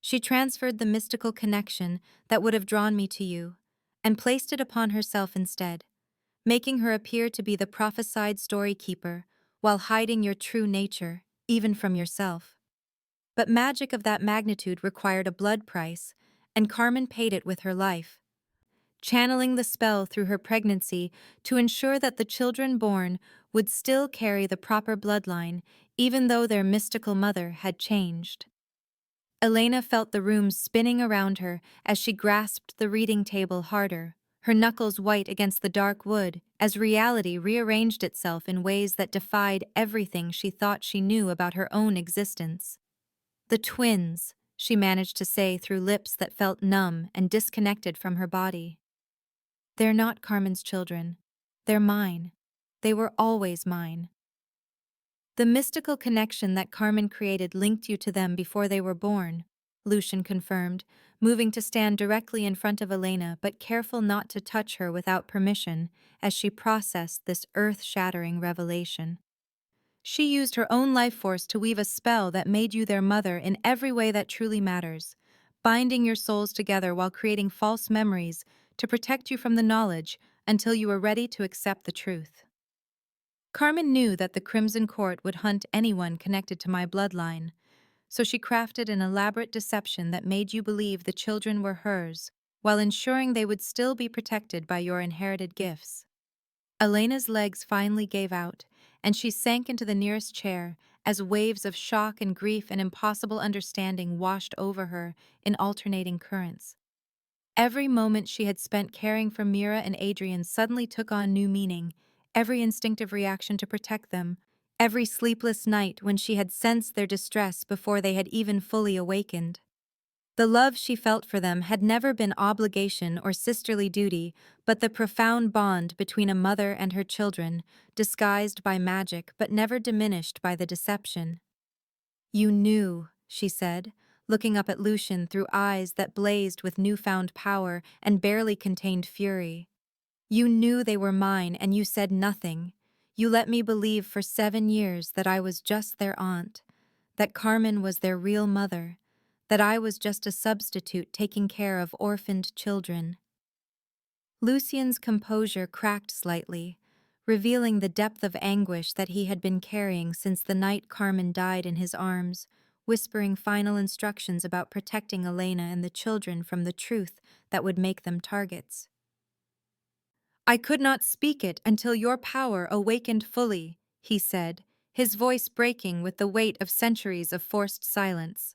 [SPEAKER 1] She transferred the mystical connection that would have drawn me to you, and placed it upon herself instead, making her appear to be the prophesied story keeper, while hiding your true nature, even from yourself. But magic of that magnitude required a blood price, and Carmen paid it with her life, channeling the spell through her pregnancy to ensure that the children born would still carry the proper bloodline, even though their mystical mother had changed. Elena felt the room spinning around her as she grasped the reading table harder, her knuckles white against the dark wood, as reality rearranged itself in ways that defied everything she thought she knew about her own existence. "The twins," she managed to say through lips that felt numb and disconnected from her body. "They're not Carmen's children. They're mine. They were always mine." "The mystical connection that Carmen created linked you to them before they were born," Lucian confirmed, moving to stand directly in front of Elena but careful not to touch her without permission as she processed this earth-shattering revelation. "She used her own life force to weave a spell that made you their mother in every way that truly matters, binding your souls together while creating false memories to protect you from the knowledge until you were ready to accept the truth. Carmen knew that the Crimson Court would hunt anyone connected to my bloodline, so she crafted an elaborate deception that made you believe the children were hers, while ensuring they would still be protected by your inherited gifts." Elena's legs finally gave out, and she sank into the nearest chair as waves of shock and grief and impossible understanding washed over her in alternating currents. Every moment she had spent caring for Mira and Adrian suddenly took on new meaning, every instinctive reaction to protect them, every sleepless night when she had sensed their distress before they had even fully awakened. The love she felt for them had never been obligation or sisterly duty, but the profound bond between a mother and her children, disguised by magic but never diminished by the deception. "You knew," she said, looking up at Lucian through eyes that blazed with newfound power and barely contained fury. "You knew they were mine and you said nothing. You let me believe for 7 years that I was just their aunt, that Carmen was their real mother, that I was just a substitute taking care of orphaned children." Lucian's composure cracked slightly, revealing the depth of anguish that he had been carrying since the night Carmen died in his arms, whispering final instructions about protecting Elena and the children from the truth that would make them targets. "I could not speak it until your power awakened fully," he said, his voice breaking with the weight of centuries of forced silence.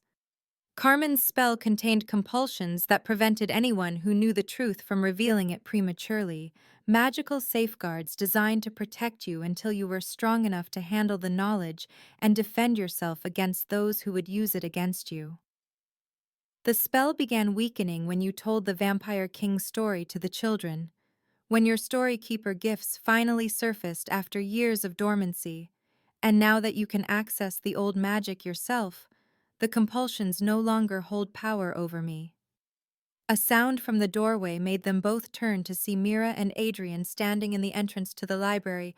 [SPEAKER 1] "Carmen's spell contained compulsions that prevented anyone who knew the truth from revealing it prematurely, magical safeguards designed to protect you until you were strong enough to handle the knowledge and defend yourself against those who would use it against you. The spell began weakening when you told the Vampire King's story to the children, when your story keeper gifts finally surfaced after years of dormancy, and now that you can access the old magic yourself, the compulsions no longer hold power over me." A sound from the doorway made them both turn to see Mira and Adrian standing in the entrance to the library,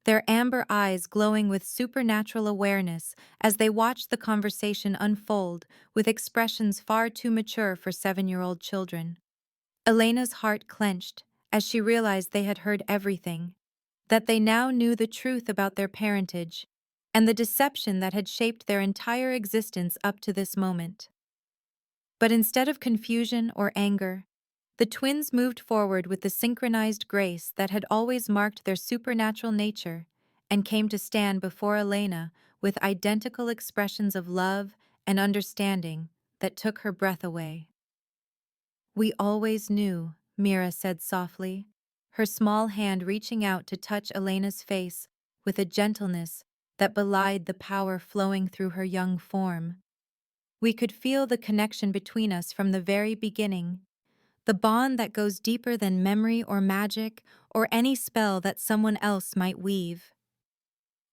[SPEAKER 1] their amber eyes glowing with supernatural awareness as they watched the conversation unfold with expressions far too mature for 7-year-old children. Elena's heart clenched as she realized they had heard everything, that they now knew the truth about their parentage and the deception that had shaped their entire existence up to this moment. But instead of confusion or anger, the twins moved forward with the synchronized grace that had always marked their supernatural nature and came to stand before Elena with identical expressions of love and understanding that took her breath away. "We always knew," Mira said softly, her small hand reaching out to touch Elena's face with a gentleness that belied the power flowing through her young form. "We could feel the connection between us from the very beginning, the bond that goes deeper than memory or magic or any spell that someone else might weave."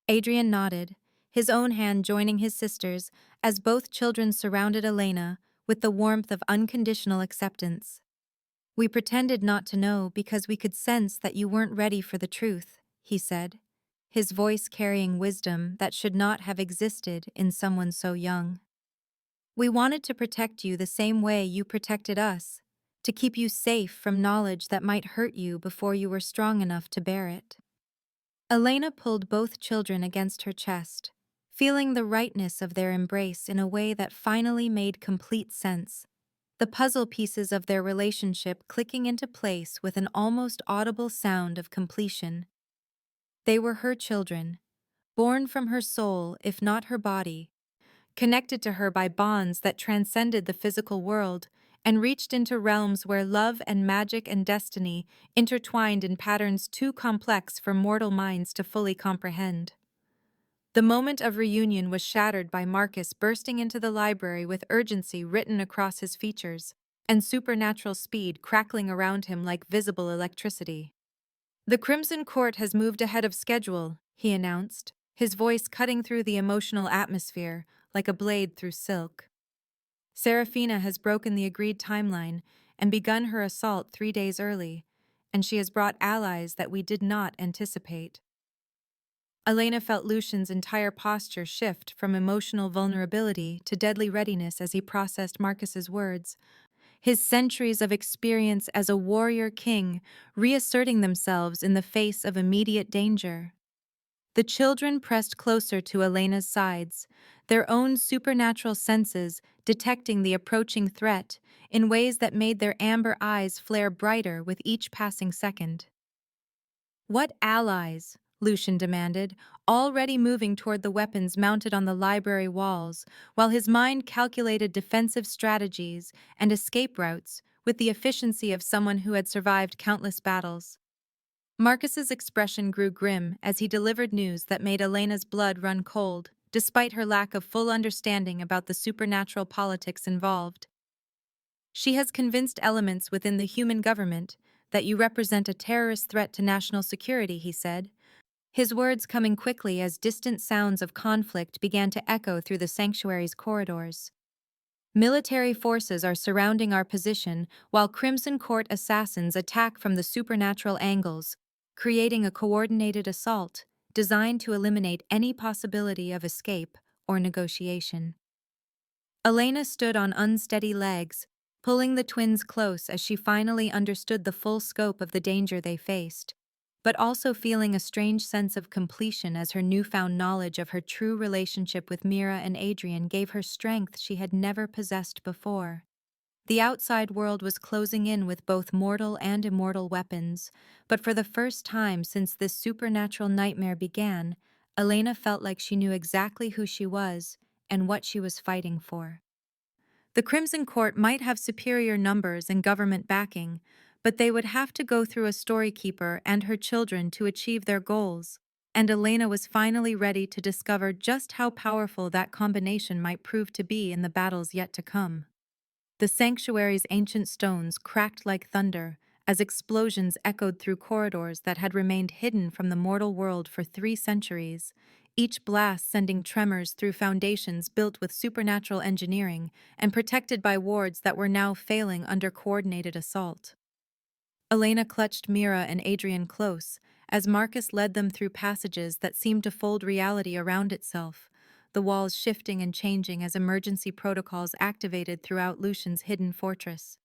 [SPEAKER 1] Adrian nodded, his own hand joining his sister's as both children surrounded Elena with the warmth of unconditional acceptance. "We pretended not to know because we could sense that you weren't ready for the truth," he said, his voice carrying wisdom that should not have existed in someone so young. "We wanted to protect you the same way you protected us, to keep you safe from knowledge that might hurt you before you were strong enough to bear it." Elena pulled both children against her chest, feeling the rightness of their embrace in a way that finally made complete sense, the puzzle pieces of their relationship clicking into place with an almost audible sound of completion. They were her children, born from her soul if not her body, connected to her by bonds that transcended the physical world and reached into realms where love and magic and destiny intertwined in patterns too complex for mortal minds to fully comprehend. The moment of reunion was shattered by Marcus bursting into the library with urgency written across his features, and supernatural speed crackling around him like visible electricity. "The Crimson Court has moved ahead of schedule," he announced, his voice cutting through the emotional atmosphere like a blade through silk. "Serafina has broken the agreed timeline and begun her assault 3 days early, and she has brought allies that we did not anticipate." Elena felt Lucian's entire posture shift from emotional vulnerability to deadly readiness as he processed Marcus's words, his centuries of experience as a warrior king reasserting themselves in the face of immediate danger. The children pressed closer to Elena's sides, their own supernatural senses detecting the approaching threat in ways that made their amber eyes flare brighter with each passing second. "What allies?" Lucian demanded, already moving toward the weapons mounted on the library walls, while his mind calculated defensive strategies and escape routes with the efficiency of someone who had survived countless battles. Marcus's expression grew grim as he delivered news that made Elena's blood run cold, despite her lack of full understanding about the supernatural politics involved. "She has convinced elements within the human government that you represent a terrorist threat to national security," he said, his words coming quickly as distant sounds of conflict began to echo through the sanctuary's corridors. "Military forces are surrounding our position while Crimson Court assassins attack from the supernatural angles, creating a coordinated assault designed to eliminate any possibility of escape or negotiation." Elena stood on unsteady legs, pulling the twins close as she finally understood the full scope of the danger they faced, but also feeling a strange sense of completion as her newfound knowledge of her true relationship with Mira and Adrian gave her strength she had never possessed before. The outside world was closing in with both mortal and immortal weapons, but for the first time since this supernatural nightmare began, Elena felt like she knew exactly who she was and what she was fighting for. The Crimson Court might have superior numbers and government backing, but they would have to go through a storykeeper and her children to achieve their goals, and Elena was finally ready to discover just how powerful that combination might prove to be in the battles yet to come. The sanctuary's ancient stones cracked like thunder as explosions echoed through corridors that had remained hidden from the mortal world for 3 centuries, each blast sending tremors through foundations built with supernatural engineering and protected by wards that were now failing under coordinated assault. Elena clutched Mira and Adrian close as Marcus led them through passages that seemed to fold reality around itself, the walls shifting and changing as emergency protocols activated throughout Lucian's hidden fortress.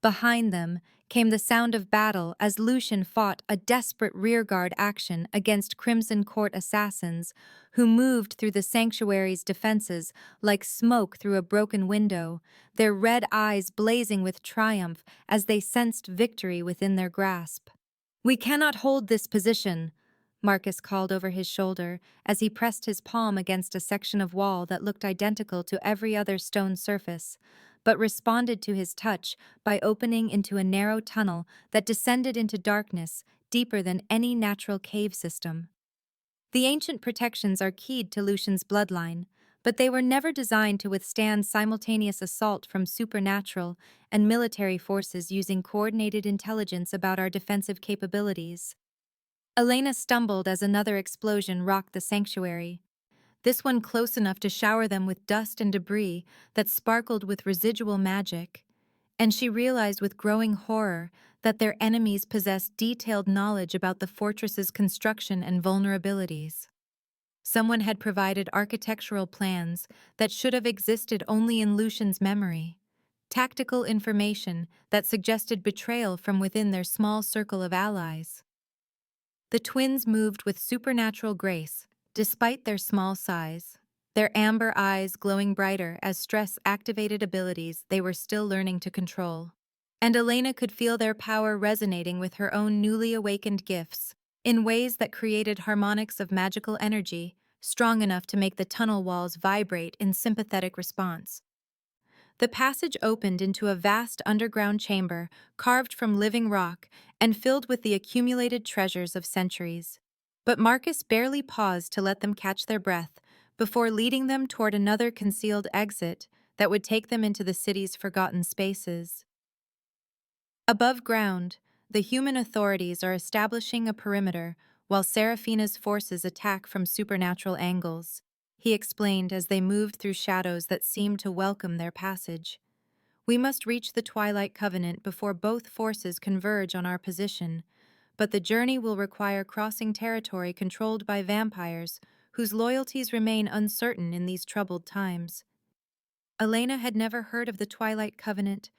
[SPEAKER 1] Behind them came the sound of battle as Lucian fought a desperate rearguard action against Crimson Court assassins who moved through the sanctuary's defenses like smoke through a broken window, their red eyes blazing with triumph as they sensed victory within their grasp. "We cannot hold this position," Marcus called over his shoulder as he pressed his palm against a section of wall that looked identical to every other stone surface, but responded to his touch by opening into a narrow tunnel that descended into darkness deeper than any natural cave system. The ancient protections are keyed to Lucian's bloodline, but they were never designed to withstand simultaneous assault from supernatural and military forces using coordinated intelligence about our defensive capabilities. Elena stumbled as another explosion rocked the sanctuary. this one close enough to shower them with dust and debris that sparkled with residual magic, and she realized with growing horror that their enemies possessed detailed knowledge about the fortress's construction and vulnerabilities. Someone had provided architectural plans that should have existed only in Lucian's memory, tactical information that suggested betrayal from within their small circle of allies. The twins moved with supernatural grace, despite their small size, their amber eyes glowing brighter as stress activated abilities they were still learning to control. And Elena could feel their power resonating with her own newly awakened gifts, in ways that created harmonics of magical energy, strong enough to make the tunnel walls vibrate in sympathetic response. The passage opened into a vast underground chamber carved from living rock and filled with the accumulated treasures of centuries. But Marcus barely paused to let them catch their breath before leading them toward another concealed exit that would take them into the city's forgotten spaces. Above ground, the human authorities are establishing a perimeter while Seraphina's forces attack from supernatural angles, he explained as they moved through shadows that seemed to welcome their passage. We must reach the Twilight Covenant before both forces converge on our position, but the journey will require crossing territory controlled by vampires whose loyalties remain uncertain in these troubled times. Elena had never heard of the Twilight Covenant,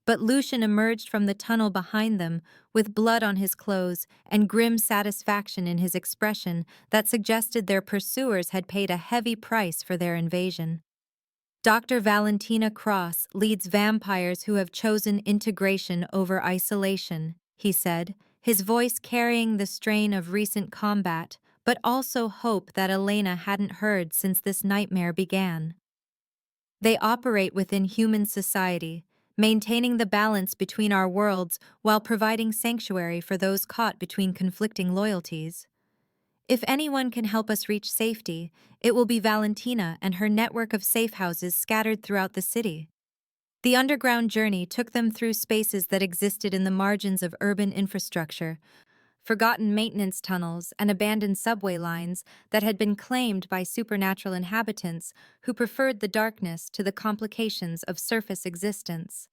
[SPEAKER 1] but Lucian emerged from the tunnel behind them with blood on his clothes and grim satisfaction in his expression that suggested their pursuers had paid a heavy price for their invasion. Dr. Valentina Cross leads vampires who have chosen integration over isolation, he said, his voice carrying the strain of recent combat, but also hope that Elena hadn't heard since this nightmare began. They operate within human society, maintaining the balance between our worlds while providing sanctuary for those caught between conflicting loyalties. If anyone can help us reach safety, it will be Valentina and her network of safe houses scattered throughout the city. The underground journey took them through spaces that existed in the margins of urban infrastructure, forgotten maintenance tunnels and abandoned subway lines that had been claimed by supernatural inhabitants who preferred the darkness to the complications of surface existence.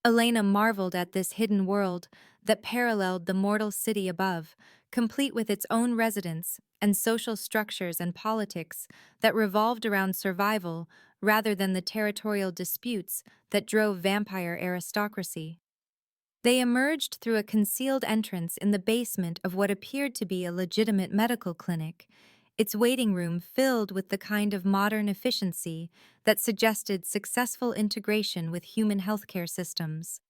[SPEAKER 1] Elena marveled at this hidden world that paralleled the mortal city above, complete with its own residents and social structures and politics that revolved around survival rather than the territorial disputes that drove vampire aristocracy. They emerged through a concealed entrance in the basement of what appeared to be a legitimate medical clinic, its waiting room filled with the kind of modern efficiency that suggested successful integration with human healthcare systems.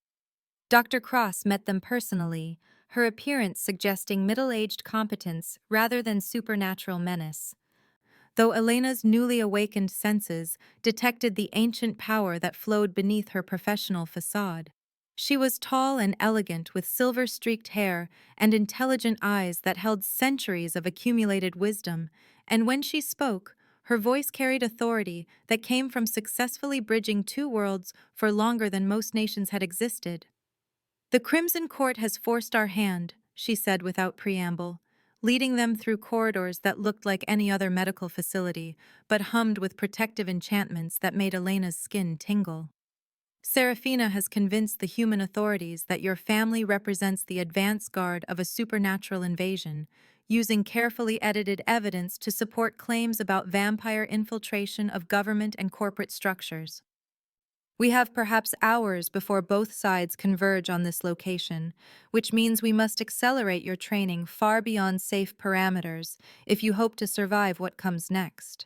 [SPEAKER 1] Dr. Cross met them personally, her appearance suggesting middle-aged competence rather than supernatural menace. Though Elena's newly awakened senses detected the ancient power that flowed beneath her professional facade. She was tall and elegant with silver-streaked hair and intelligent eyes that held centuries of accumulated wisdom, and when she spoke, her voice carried authority that came from successfully bridging two worlds for longer than most nations had existed. "The Crimson Court has forced our hand," she said without preamble, leading them through corridors that looked like any other medical facility, but hummed with protective enchantments that made Elena's skin tingle. "Seraphina has convinced the human authorities that your family represents the advance guard of a supernatural invasion, using carefully edited evidence to support claims about vampire infiltration of government and corporate structures. We have perhaps hours before both sides converge on this location, which means we must accelerate your training far beyond safe parameters if you hope to survive what comes next."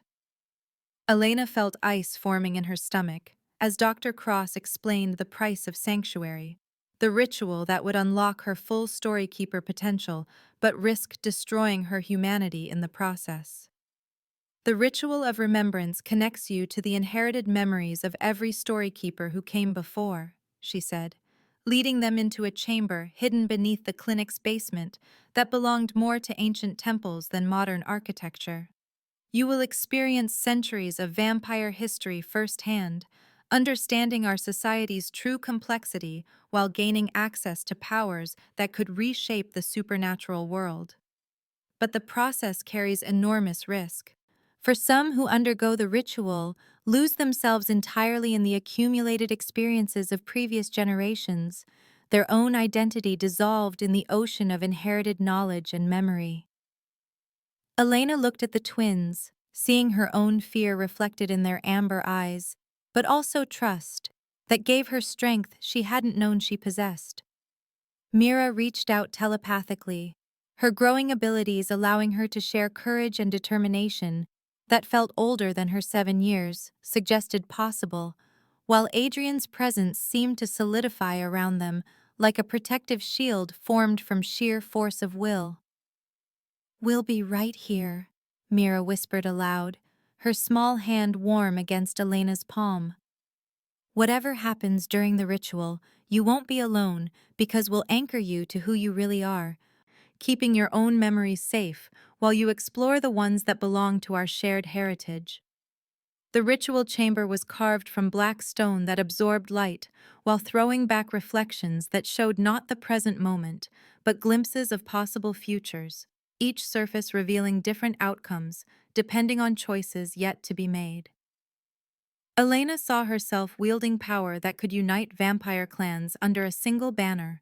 [SPEAKER 1] Elena felt ice forming in her stomach as Dr. Cross explained the price of sanctuary, the ritual that would unlock her full storykeeper potential but risk destroying her humanity in the process. "The ritual of remembrance connects you to the inherited memories of every storykeeper who came before," she said, leading them into a chamber hidden beneath the clinic's basement that belonged more to ancient temples than modern architecture. "You will experience centuries of vampire history firsthand, understanding our society's true complexity while gaining access to powers that could reshape the supernatural world. But the process carries enormous risk. For some who undergo the ritual, lose themselves entirely in the accumulated experiences of previous generations, their own identity dissolved in the ocean of inherited knowledge and memory. Elena looked at the twins, seeing her own fear reflected in their amber eyes, but also trust, that gave her strength she hadn't known she possessed. Mira reached out telepathically, her growing abilities allowing her to share courage and determination that felt older than her 7 years, suggested possible, while Adrian's presence seemed to solidify around them like a protective shield formed from sheer force of will. "We'll be right here," Mira whispered aloud, her small hand warm against Elena's palm. "Whatever happens during the ritual, you won't be alone because we'll anchor you to who you really are, keeping your own memories safe while you explore the ones that belong to our shared heritage." The ritual chamber was carved from black stone that absorbed light while throwing back reflections that showed not the present moment, but glimpses of possible futures, each surface revealing different outcomes depending on choices yet to be made. Elena saw herself wielding power that could unite vampire clans under a single banner,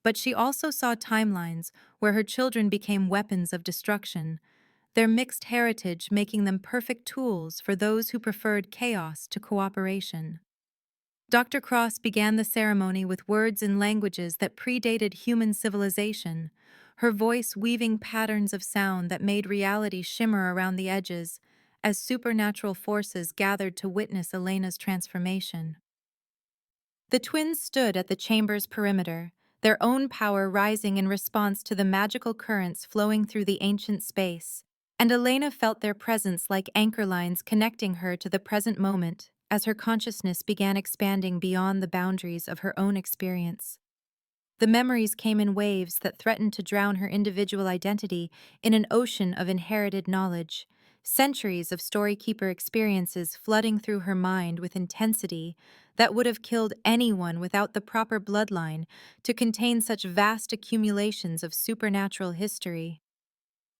[SPEAKER 1] but she also saw timelines where her children became weapons of destruction, their mixed heritage making them perfect tools for those who preferred chaos to cooperation. Dr. Cross began the ceremony with words in languages that predated human civilization, her voice weaving patterns of sound that made reality shimmer around the edges as supernatural forces gathered to witness Elena's transformation. The twins stood at the chamber's perimeter, their own power rising in response to the magical currents flowing through the ancient space, and Elena felt their presence like anchor lines connecting her to the present moment as her consciousness began expanding beyond the boundaries of her own experience. The memories came in waves that threatened to drown her individual identity in an ocean of inherited knowledge, centuries of storykeeper experiences flooding through her mind with intensity that would have killed anyone without the proper bloodline to contain such vast accumulations of supernatural history.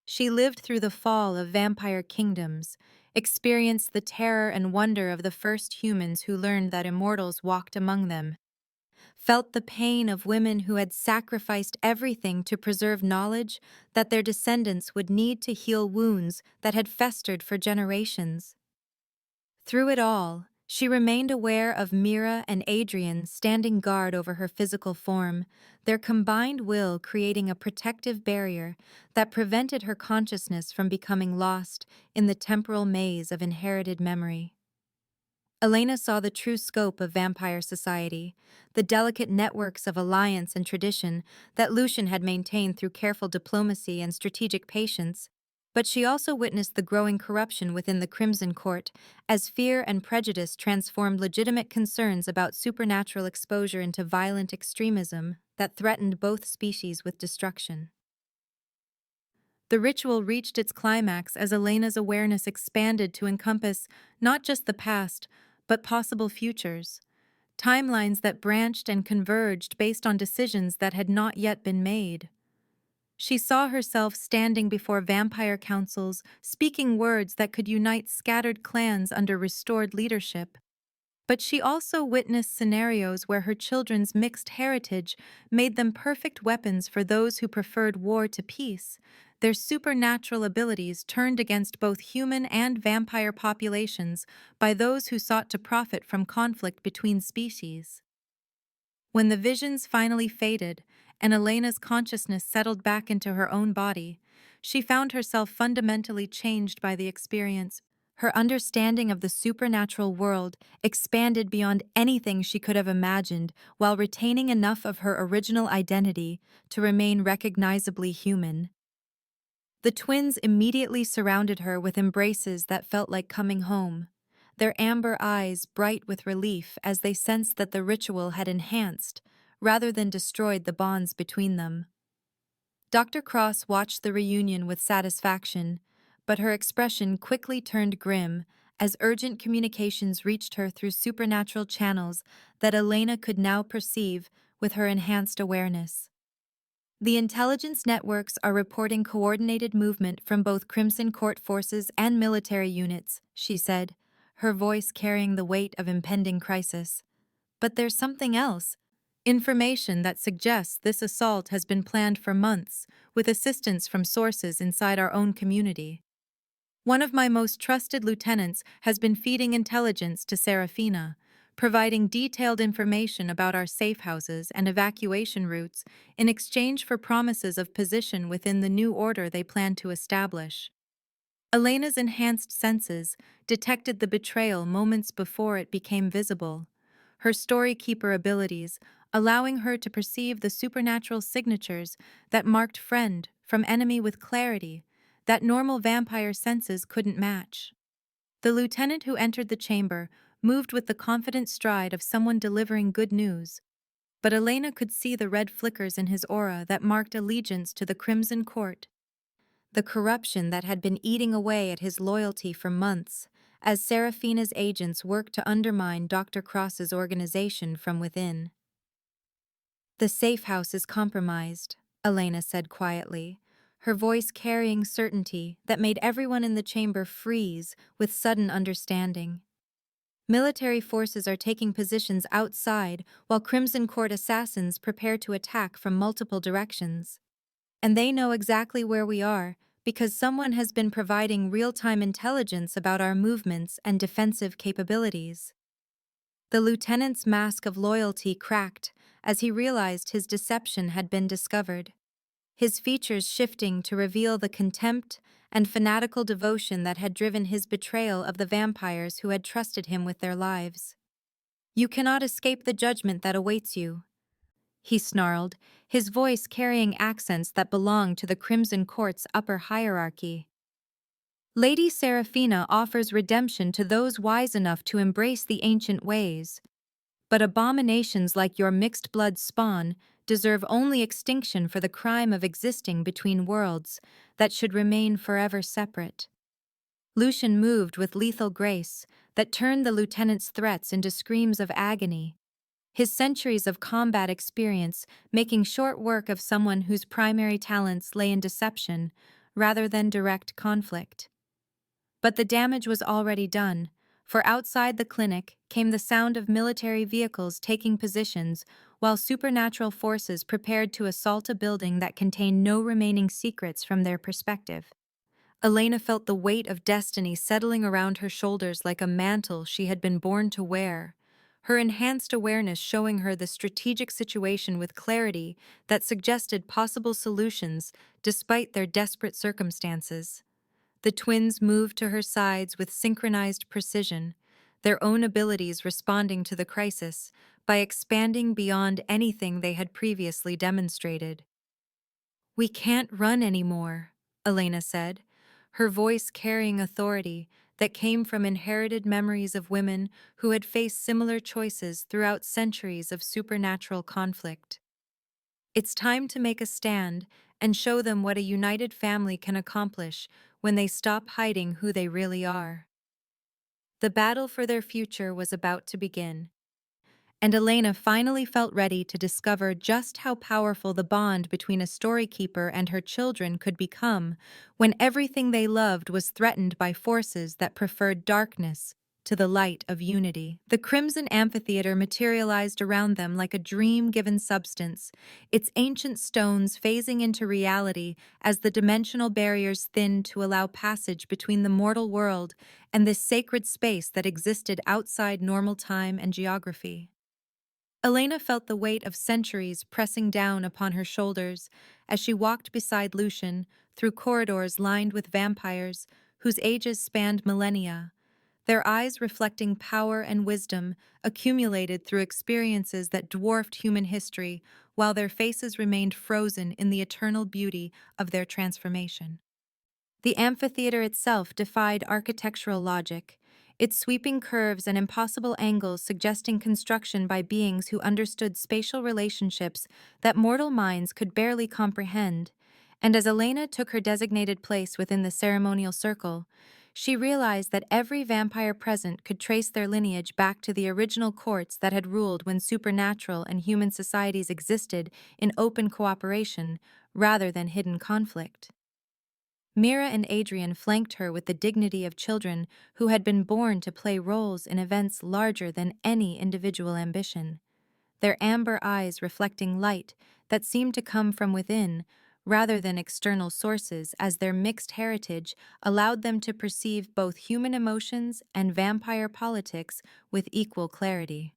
[SPEAKER 1] She lived through the fall of vampire kingdoms, experienced the terror and wonder of the first humans who learned that immortals walked among them, felt the pain of women who had sacrificed everything to preserve knowledge that their descendants would need to heal wounds that had festered for generations. Through it all, she remained aware of Mira and Adrian standing guard over her physical form, their combined will creating a protective barrier that prevented her consciousness from becoming lost in the temporal maze of inherited memory. Elena saw the true scope of vampire society, the delicate networks of alliance and tradition that Lucian had maintained through careful diplomacy and strategic patience, but she also witnessed the growing corruption within the Crimson Court as fear and prejudice transformed legitimate concerns about supernatural exposure into violent extremism that threatened both species with destruction. The ritual reached its climax as Elena's awareness expanded to encompass not just the past, but possible futures, timelines that branched and converged based on decisions that had not yet been made. She saw herself standing before vampire councils, speaking words that could unite scattered clans under restored leadership. But she also witnessed scenarios where her children's mixed heritage made them perfect weapons for those who preferred war to peace, their supernatural abilities turned against both human and vampire populations by those who sought to profit from conflict between species. When the visions finally faded and Elena's consciousness settled back into her own body, she found herself fundamentally changed by the experience. Her understanding of the supernatural world expanded beyond anything she could have imagined while retaining enough of her original identity to remain recognizably human. The twins immediately surrounded her with embraces that felt like coming home, their amber eyes bright with relief as they sensed that the ritual had enhanced, rather than destroyed the bonds between them. Dr. Cross watched the reunion with satisfaction, but her expression quickly turned grim as urgent communications reached her through supernatural channels that Elena could now perceive with her enhanced awareness. The intelligence networks are reporting coordinated movement from both Crimson Court forces and military units, she said, her voice carrying the weight of impending crisis. But there's something else. Information that suggests this assault has been planned for months, with assistance from sources inside our own community. One of my most trusted lieutenants has been feeding intelligence to Serafina, providing detailed information about our safe houses and evacuation routes in exchange for promises of position within the new order they plan to establish. Elena's enhanced senses detected the betrayal moments before it became visible, her storykeeper abilities allowing her to perceive the supernatural signatures that marked friend from enemy with clarity that normal vampire senses couldn't match. The lieutenant who entered the chamber moved with the confident stride of someone delivering good news, but Elena could see the red flickers in his aura that marked allegiance to the Crimson Court, the corruption that had been eating away at his loyalty for months, as Serafina's agents worked to undermine Dr. Cross's organization from within. "The safe house is compromised," Elena said quietly, her voice carrying certainty that made everyone in the chamber freeze with sudden understanding. "Military forces are taking positions outside while Crimson Court assassins prepare to attack from multiple directions. And they know exactly where we are because someone has been providing real-time intelligence about our movements and defensive capabilities." The lieutenant's mask of loyalty cracked as he realized his deception had been discovered, his features shifting to reveal the contempt and fanatical devotion that had driven his betrayal of the vampires who had trusted him with their lives. "You cannot escape the judgment that awaits you," he snarled, his voice carrying accents that belonged to the Crimson Court's upper hierarchy. "Lady Serafina offers redemption to those wise enough to embrace the ancient ways. But abominations like your mixed-blood spawn deserve only extinction for the crime of existing between worlds that should remain forever separate." Lucian moved with lethal grace that turned the lieutenant's threats into screams of agony, his centuries of combat experience making short work of someone whose primary talents lay in deception rather than direct conflict. But the damage was already done, for outside the clinic came the sound of military vehicles taking positions while supernatural forces prepared to assault a building that contained no remaining secrets from their perspective. Elena felt the weight of destiny settling around her shoulders like a mantle she had been born to wear, her enhanced awareness showing her the strategic situation with clarity that suggested possible solutions despite their desperate circumstances. The twins moved to her sides with synchronized precision, their own abilities responding to the crisis by expanding beyond anything they had previously demonstrated. "We can't run anymore," Elena said, her voice carrying authority that came from inherited memories of women who had faced similar choices throughout centuries of supernatural conflict. "It's time to make a stand and show them what a united family can accomplish when they stop hiding who they really are." The battle for their future was about to begin, and Elena finally felt ready to discover just how powerful the bond between a storykeeper and her children could become when everything they loved was threatened by forces that preferred darkness to the light of unity. The crimson amphitheater materialized around them like a dream-given substance, its ancient stones phasing into reality as the dimensional barriers thinned to allow passage between the mortal world and this sacred space that existed outside normal time and geography. Elena felt the weight of centuries pressing down upon her shoulders as she walked beside Lucian through corridors lined with vampires whose ages spanned millennia, their eyes reflecting power and wisdom accumulated through experiences that dwarfed human history, while their faces remained frozen in the eternal beauty of their transformation. The amphitheater itself defied architectural logic, its sweeping curves and impossible angles suggesting construction by beings who understood spatial relationships that mortal minds could barely comprehend. And as Elena took her designated place within the ceremonial circle, she realized that every vampire present could trace their lineage back to the original courts that had ruled when supernatural and human societies existed in open cooperation rather than hidden conflict. Mira and Adrian flanked her with the dignity of children who had been born to play roles in events larger than any individual ambition, their amber eyes reflecting light that seemed to come from within rather than external sources, as their mixed heritage allowed them to perceive both human emotions and vampire politics with equal clarity.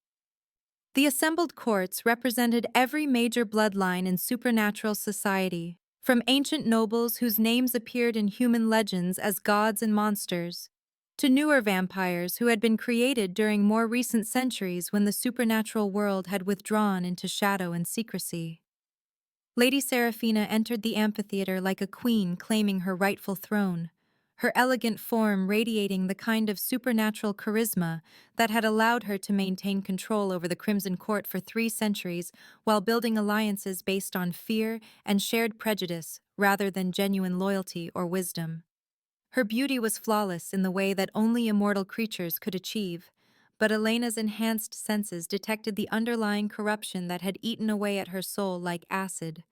[SPEAKER 1] The assembled courts represented every major bloodline in supernatural society, from ancient nobles whose names appeared in human legends as gods and monsters, to newer vampires who had been created during more recent centuries when the supernatural world had withdrawn into shadow and secrecy. Lady Seraphina entered the amphitheater like a queen claiming her rightful throne, her elegant form radiating the kind of supernatural charisma that had allowed her to maintain control over the Crimson Court for 3 centuries while building alliances based on fear and shared prejudice rather than genuine loyalty or wisdom. Her beauty was flawless in the way that only immortal creatures could achieve, but Elena's enhanced senses detected the underlying corruption that had eaten away at her soul like acid,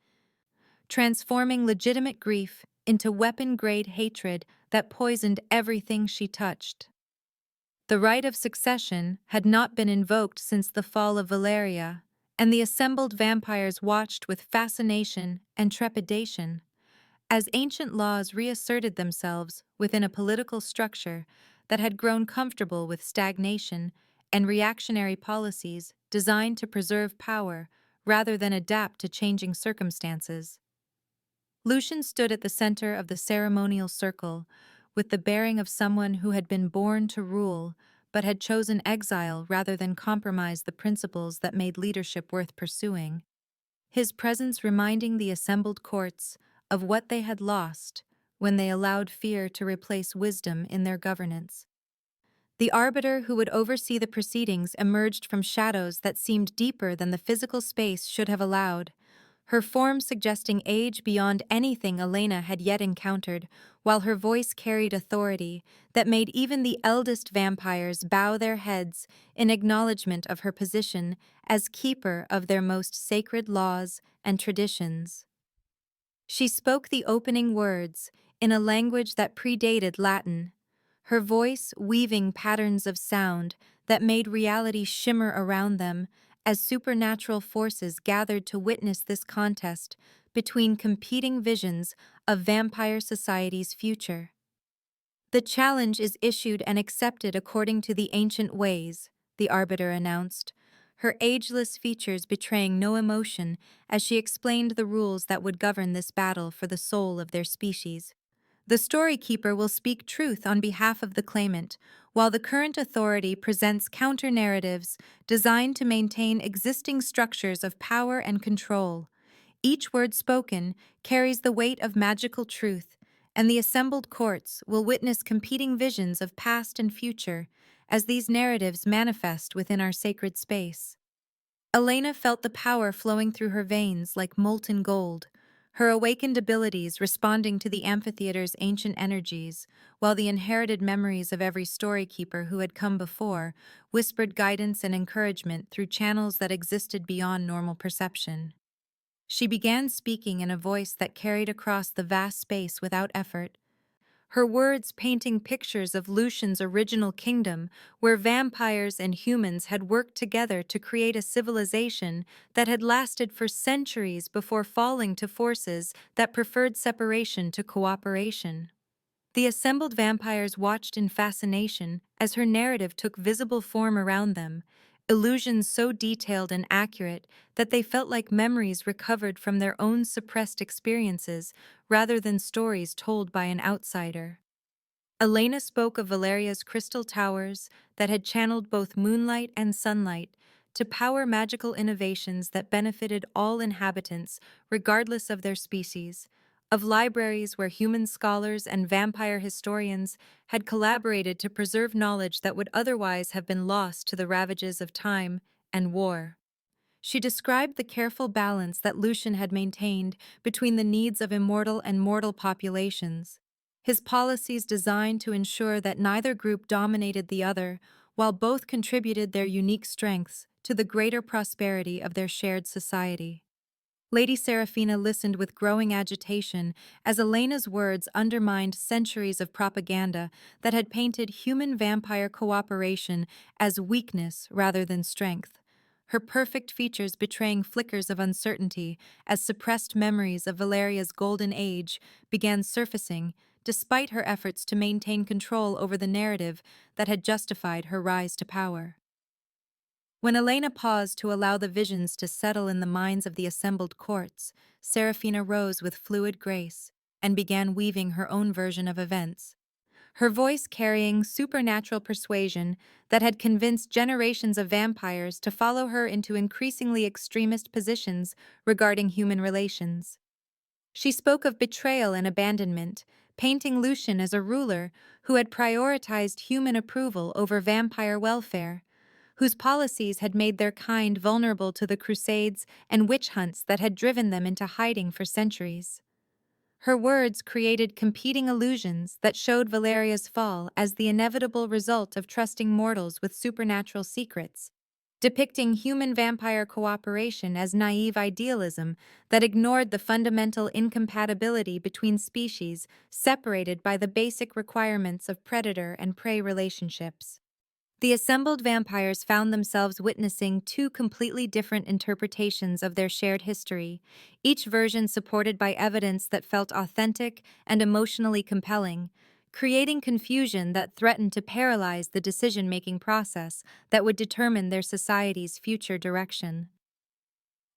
[SPEAKER 1] transforming legitimate grief into weapon-grade hatred that poisoned everything she touched. The right of succession had not been invoked since the fall of Valeria, and the assembled vampires watched with fascination and trepidation as ancient laws reasserted themselves within a political structure that had grown comfortable with stagnation and reactionary policies designed to preserve power rather than adapt to changing circumstances. Lucian stood at the center of the ceremonial circle, with the bearing of someone who had been born to rule but had chosen exile rather than compromise the principles that made leadership worth pursuing, his presence reminding the assembled courts of what they had lost when they allowed fear to replace wisdom in their governance. The arbiter who would oversee the proceedings emerged from shadows that seemed deeper than the physical space should have allowed, her form suggesting age beyond anything Elena had yet encountered, while her voice carried authority that made even the eldest vampires bow their heads in acknowledgement of her position as keeper of their most sacred laws and traditions. She spoke the opening words in a language that predated Latin, her voice weaving patterns of sound that made reality shimmer around them as supernatural forces gathered to witness this contest between competing visions of vampire society's future. The challenge is issued and accepted according to the ancient ways, the arbiter announced, her ageless features betraying no emotion as she explained the rules that would govern this battle for the soul of their species. The storykeeper will speak truth on behalf of the claimant, while the current authority presents counter-narratives designed to maintain existing structures of power and control. Each word spoken carries the weight of magical truth, and the assembled courts will witness competing visions of past and future as these narratives manifest within our sacred space. Elena felt the power flowing through her veins like molten gold, her awakened abilities responding to the amphitheater's ancient energies, while the inherited memories of every storykeeper who had come before whispered guidance and encouragement through channels that existed beyond normal perception. She began speaking in a voice that carried across the vast space without effort, her words painting pictures of Lucian's original kingdom, where vampires and humans had worked together to create a civilization that had lasted for centuries before falling to forces that preferred separation to cooperation. The assembled vampires watched in fascination as her narrative took visible form around them, illusions so detailed and accurate that they felt like memories recovered from their own suppressed experiences rather than stories told by an outsider. Elena spoke of Valeria's crystal towers that had channeled both moonlight and sunlight to power magical innovations that benefited all inhabitants, regardless of their species, of libraries where human scholars and vampire historians had collaborated to preserve knowledge that would otherwise have been lost to the ravages of time and war. She described the careful balance that Lucian had maintained between the needs of immortal and mortal populations, his policies designed to ensure that neither group dominated the other, while both contributed their unique strengths to the greater prosperity of their shared society. Lady Seraphina listened with growing agitation as Elena's words undermined centuries of propaganda that had painted human-vampire cooperation as weakness rather than strength, her perfect features betraying flickers of uncertainty as suppressed memories of Valeria's golden age began surfacing despite her efforts to maintain control over the narrative that had justified her rise to power. When Elena paused to allow the visions to settle in the minds of the assembled courts, Seraphina rose with fluid grace and began weaving her own version of events, her voice carrying supernatural persuasion that had convinced generations of vampires to follow her into increasingly extremist positions regarding human relations. She spoke of betrayal and abandonment, painting Lucian as a ruler who had prioritized human approval over vampire welfare, whose policies had made their kind vulnerable to the crusades and witch hunts that had driven them into hiding for centuries. Her words created competing illusions that showed Valeria's fall as the inevitable result of trusting mortals with supernatural secrets, depicting human-vampire cooperation as naive idealism that ignored the fundamental incompatibility between species separated by the basic requirements of predator and prey relationships. The assembled vampires found themselves witnessing two completely different interpretations of their shared history, each version supported by evidence that felt authentic and emotionally compelling, creating confusion that threatened to paralyze the decision-making process that would determine their society's future direction.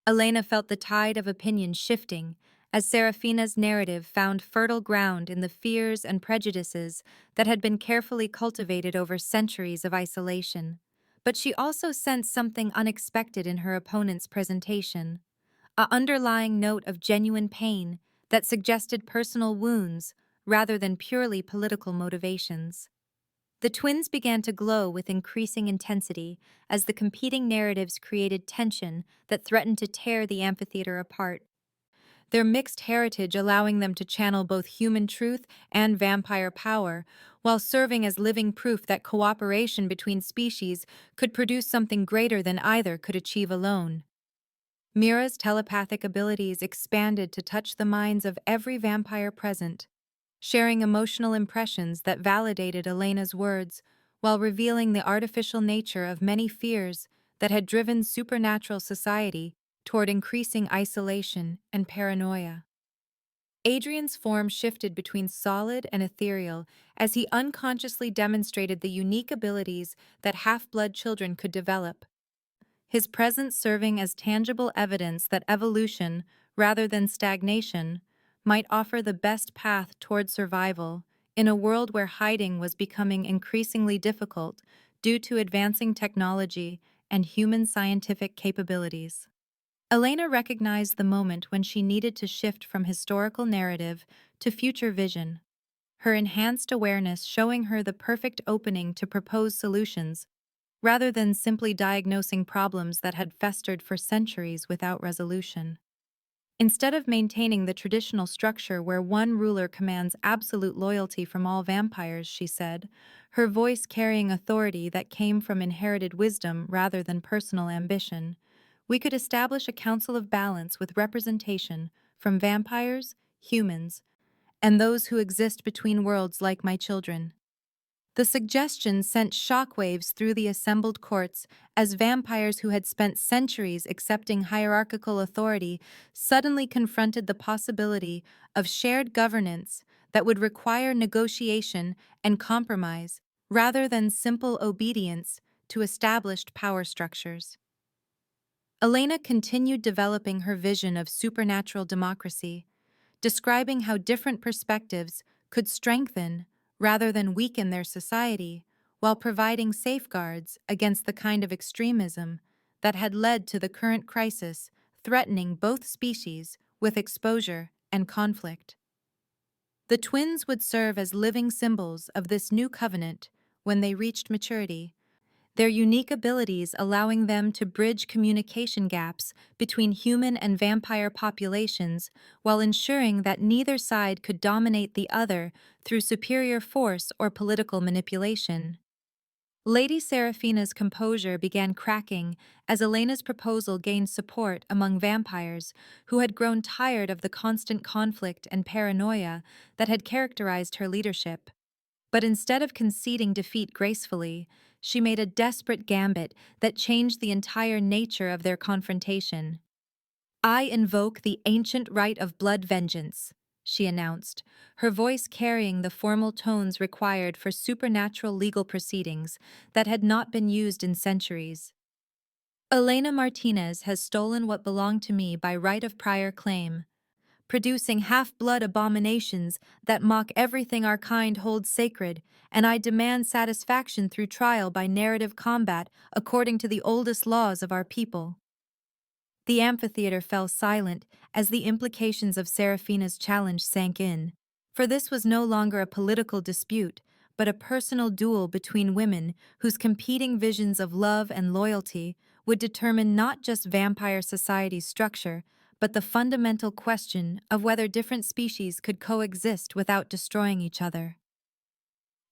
[SPEAKER 1] Elena felt the tide of opinion shifting as Seraphina's narrative found fertile ground in the fears and prejudices that had been carefully cultivated over centuries of isolation. But she also sensed something unexpected in her opponent's presentation, an underlying note of genuine pain that suggested personal wounds rather than purely political motivations. The twins began to glow with increasing intensity as the competing narratives created tension that threatened to tear the amphitheater apart, their mixed heritage allowing them to channel both human truth and vampire power, while serving as living proof that cooperation between species could produce something greater than either could achieve alone. Mira's telepathic abilities expanded to touch the minds of every vampire present, sharing emotional impressions that validated Elena's words while revealing the artificial nature of many fears that had driven supernatural society toward increasing isolation and paranoia. Adrian's form shifted between solid and ethereal as he unconsciously demonstrated the unique abilities that half-blood children could develop, his presence serving as tangible evidence that evolution, rather than stagnation, might offer the best path toward survival in a world where hiding was becoming increasingly difficult due to advancing technology and human scientific capabilities. Elena recognized the moment when she needed to shift from historical narrative to future vision, her enhanced awareness showing her the perfect opening to propose solutions, rather than simply diagnosing problems that had festered for centuries without resolution. Instead of maintaining the traditional structure where one ruler commands absolute loyalty from all vampires, she said, her voice carrying authority that came from inherited wisdom rather than personal ambition, we could establish a council of balance with representation from vampires, humans, and those who exist between worlds like my children. The suggestion sent shockwaves through the assembled courts as vampires who had spent centuries accepting hierarchical authority suddenly confronted the possibility of shared governance that would require negotiation and compromise rather than simple obedience to established power structures. Elena continued developing her vision of supernatural democracy, describing how different perspectives could strengthen rather than weaken their society, while providing safeguards against the kind of extremism that had led to the current crisis threatening both species with exposure and conflict. The twins would serve as living symbols of this new covenant when they reached maturity, their unique abilities allowing them to bridge communication gaps between human and vampire populations while ensuring that neither side could dominate the other through superior force or political manipulation. Lady Seraphina's composure began cracking as Elena's proposal gained support among vampires who had grown tired of the constant conflict and paranoia that had characterized her leadership. But instead of conceding defeat gracefully, she made a desperate gambit that changed the entire nature of their confrontation. "I invoke the ancient right of blood vengeance," she announced, her voice carrying the formal tones required for supernatural legal proceedings that had not been used in centuries. "Elena Martinez has stolen what belonged to me by right of prior claim, producing half-blood abominations that mock everything our kind holds sacred, and I demand satisfaction through trial by narrative combat according to the oldest laws of our people." The amphitheater fell silent as the implications of Seraphina's challenge sank in, for this was no longer a political dispute, but a personal duel between women whose competing visions of love and loyalty would determine not just vampire society's structure, but the fundamental question of whether different species could coexist without destroying each other.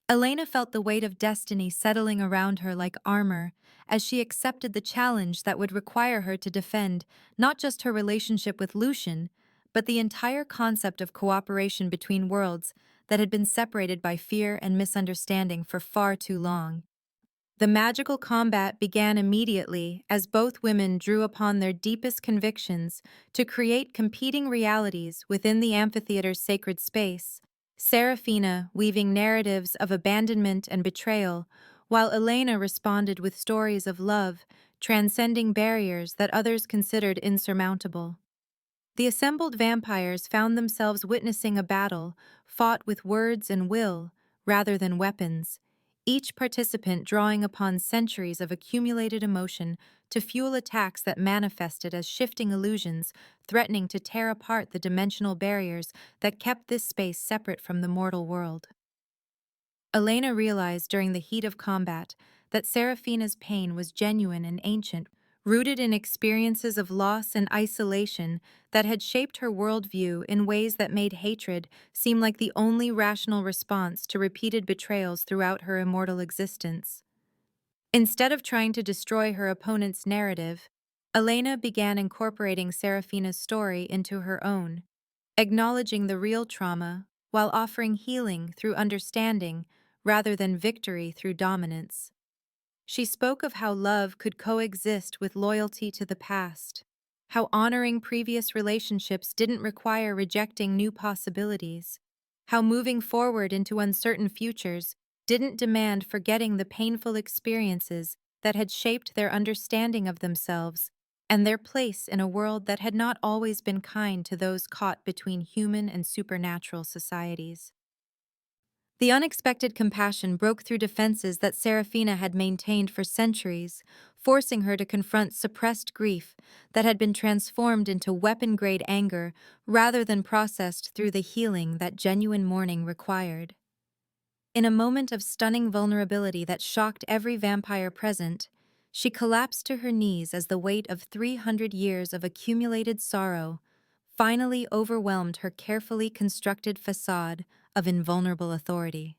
[SPEAKER 1] Elena felt the weight of destiny settling around her like armor as she accepted the challenge that would require her to defend not just her relationship with Lucian, but the entire concept of cooperation between worlds that had been separated by fear and misunderstanding for far too long. The magical combat began immediately as both women drew upon their deepest convictions to create competing realities within the amphitheater's sacred space, Seraphina weaving narratives of abandonment and betrayal, while Elena responded with stories of love, transcending barriers that others considered insurmountable. The assembled vampires found themselves witnessing a battle fought with words and will rather than weapons, each participant drawing upon centuries of accumulated emotion to fuel attacks that manifested as shifting illusions, threatening to tear apart the dimensional barriers that kept this space separate from the mortal world. Elena realized during the heat of combat that Seraphina's pain was genuine and ancient, rooted in experiences of loss and isolation that had shaped her worldview in ways that made hatred seem like the only rational response to repeated betrayals throughout her immortal existence. Instead of trying to destroy her opponent's narrative, Elena began incorporating Seraphina's story into her own, acknowledging the real trauma while offering healing through understanding rather than victory through dominance. She spoke of how love could coexist with loyalty to the past, how honoring previous relationships didn't require rejecting new possibilities, how moving forward into uncertain futures didn't demand forgetting the painful experiences that had shaped their understanding of themselves and their place in a world that had not always been kind to those caught between human and supernatural societies. The unexpected compassion broke through defenses that Seraphina had maintained for centuries, forcing her to confront suppressed grief that had been transformed into weapon-grade anger rather than processed through the healing that genuine mourning required. In a moment of stunning vulnerability that shocked every vampire present, she collapsed to her knees as the weight of 300 years of accumulated sorrow finally overwhelmed her carefully constructed facade of invulnerable authority.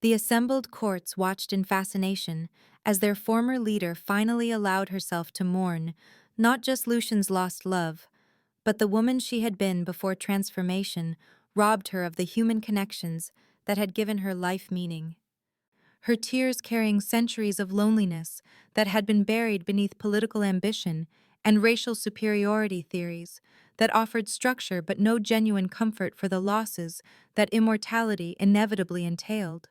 [SPEAKER 1] The assembled courts watched in fascination as their former leader finally allowed herself to mourn not just Lucian's lost love, but the woman she had been before transformation robbed her of the human connections that had given her life meaning. Her tears carrying centuries of loneliness that had been buried beneath political ambition and racial superiority theories that offered structure but no genuine comfort for the losses that immortality inevitably entailed.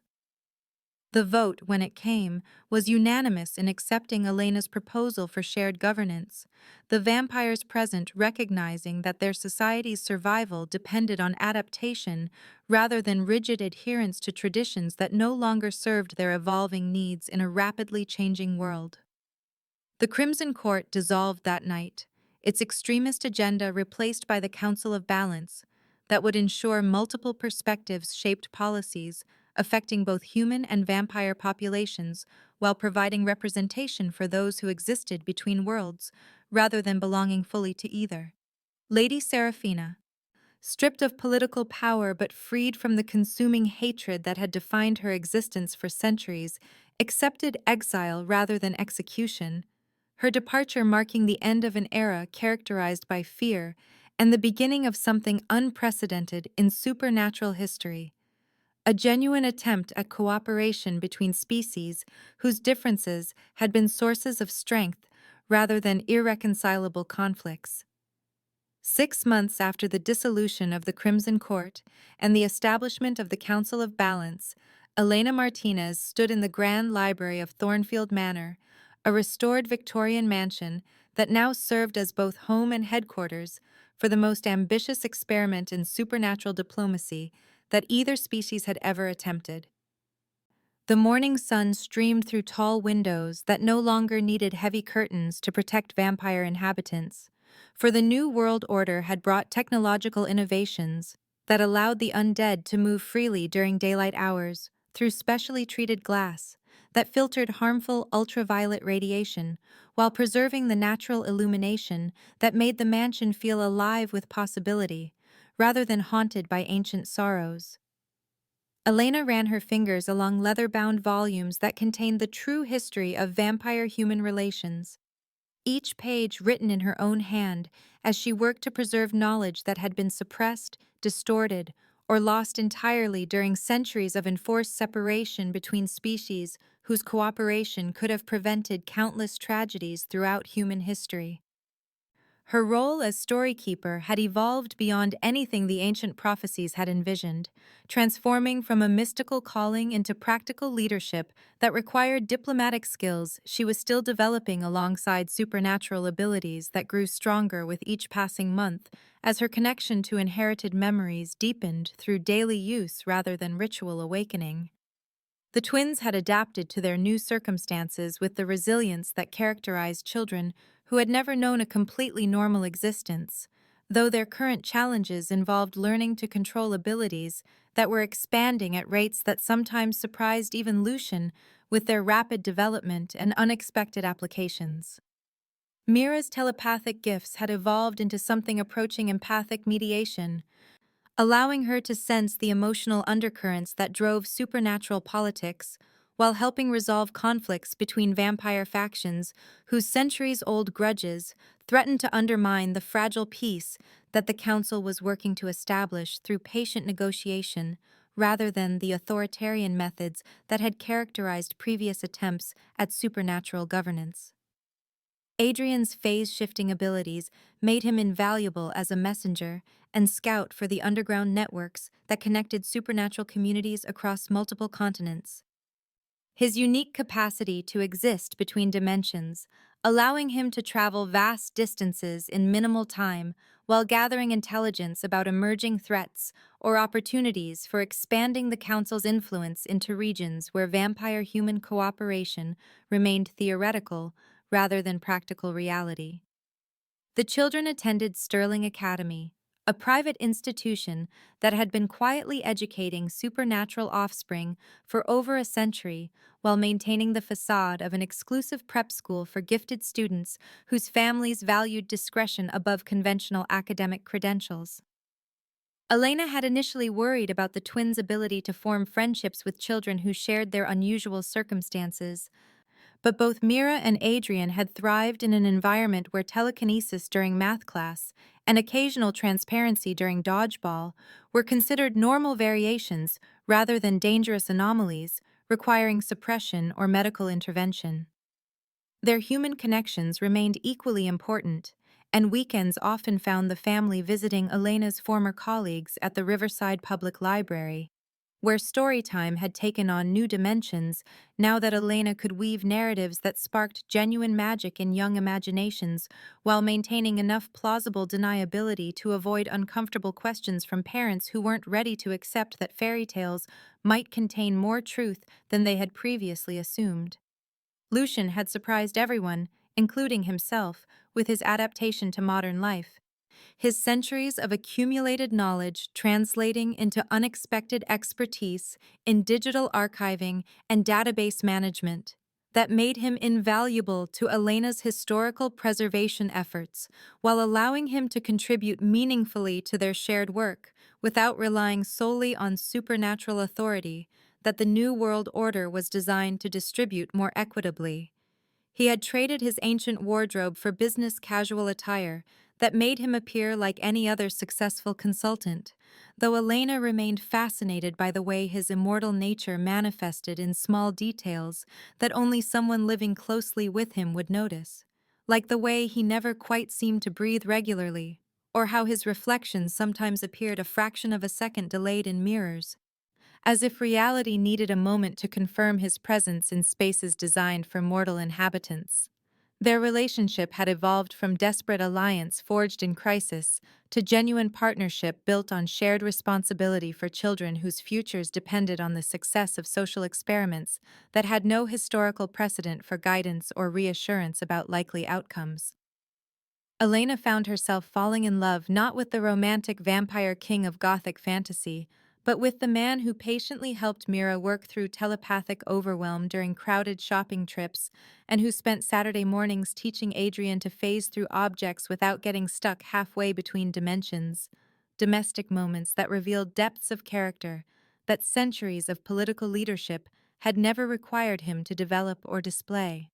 [SPEAKER 1] The vote, when it came, was unanimous in accepting Elena's proposal for shared governance, the vampires present recognizing that their society's survival depended on adaptation rather than rigid adherence to traditions that no longer served their evolving needs in a rapidly changing world. The Crimson Court dissolved that night, its extremist agenda replaced by the Council of Balance that would ensure multiple perspectives shaped policies affecting both human and vampire populations while providing representation for those who existed between worlds, rather than belonging fully to either. Lady Seraphina, stripped of political power but freed from the consuming hatred that had defined her existence for centuries, accepted exile rather than execution, her departure marking the end of an era characterized by fear and the beginning of something unprecedented in supernatural history. A genuine attempt at cooperation between species whose differences had been sources of strength rather than irreconcilable conflicts. 6 months after the dissolution of the Crimson Court and the establishment of the Council of Balance, Elena Martinez stood in the Grand Library of Thornfield Manor, a restored Victorian mansion that now served as both home and headquarters for the most ambitious experiment in supernatural diplomacy that either species had ever attempted. The morning sun streamed through tall windows that no longer needed heavy curtains to protect vampire inhabitants, for the New World Order had brought technological innovations that allowed the undead to move freely during daylight hours through specially treated glass that filtered harmful ultraviolet radiation while preserving the natural illumination that made the mansion feel alive with possibility, rather than haunted by ancient sorrows. Elena ran her fingers along leather-bound volumes that contained the true history of vampire-human relations, each page written in her own hand as she worked to preserve knowledge that had been suppressed, distorted, or lost entirely during centuries of enforced separation between species whose cooperation could have prevented countless tragedies throughout human history. Her role as storykeeper had evolved beyond anything the ancient prophecies had envisioned, transforming from a mystical calling into practical leadership that required diplomatic skills she was still developing alongside supernatural abilities that grew stronger with each passing month as her connection to inherited memories deepened through daily use rather than ritual awakening. The twins had adapted to their new circumstances with the resilience that characterized children who had never known a completely normal existence, though their current challenges involved learning to control abilities that were expanding at rates that sometimes surprised even Lucian with their rapid development and unexpected applications. Mira's telepathic gifts had evolved into something approaching empathic mediation, allowing her to sense the emotional undercurrents that drove supernatural politics, while helping resolve conflicts between vampire factions whose centuries-old grudges threatened to undermine the fragile peace that the Council was working to establish through patient negotiation rather than the authoritarian methods that had characterized previous attempts at supernatural governance. Adrian's phase-shifting abilities made him invaluable as a messenger and scout for the underground networks that connected supernatural communities across multiple continents. His unique capacity to exist between dimensions, allowing him to travel vast distances in minimal time while gathering intelligence about emerging threats or opportunities for expanding the Council's influence into regions where vampire-human cooperation remained theoretical rather than practical reality. The children attended Sterling Academy, a private institution that had been quietly educating supernatural offspring for over a century while maintaining the facade of an exclusive prep school for gifted students whose families valued discretion above conventional academic credentials. Elena had initially worried about the twins' ability to form friendships with children who shared their unusual circumstances, but both Mira and Adrian had thrived in an environment where telekinesis during math class and occasional transparency during dodgeball were considered normal variations rather than dangerous anomalies requiring suppression or medical intervention. Their human connections remained equally important, and weekends often found the family visiting Elena's former colleagues at the Riverside Public Library, where story time had taken on new dimensions now that Elena could weave narratives that sparked genuine magic in young imaginations while maintaining enough plausible deniability to avoid uncomfortable questions from parents who weren't ready to accept that fairy tales might contain more truth than they had previously assumed. Lucian had surprised everyone, including himself, with his adaptation to modern life, his centuries of accumulated knowledge translating into unexpected expertise in digital archiving and database management that made him invaluable to Elena's historical preservation efforts, while allowing him to contribute meaningfully to their shared work without relying solely on supernatural authority that the New World Order was designed to distribute more equitably. He had traded his ancient wardrobe for business casual attire that made him appear like any other successful consultant, though Elena remained fascinated by the way his immortal nature manifested in small details that only someone living closely with him would notice, like the way he never quite seemed to breathe regularly, or how his reflections sometimes appeared a fraction of a second delayed in mirrors, as if reality needed a moment to confirm his presence in spaces designed for mortal inhabitants. Their relationship had evolved from desperate alliance forged in crisis to genuine partnership built on shared responsibility for children whose futures depended on the success of social experiments that had no historical precedent for guidance or reassurance about likely outcomes. Elena found herself falling in love not with the romantic vampire king of gothic fantasy, but with the man who patiently helped Mira work through telepathic overwhelm during crowded shopping trips, and who spent Saturday mornings teaching Adrian to phase through objects without getting stuck halfway between dimensions. Domestic moments that revealed depths of character that centuries of political leadership had never required him to develop or display.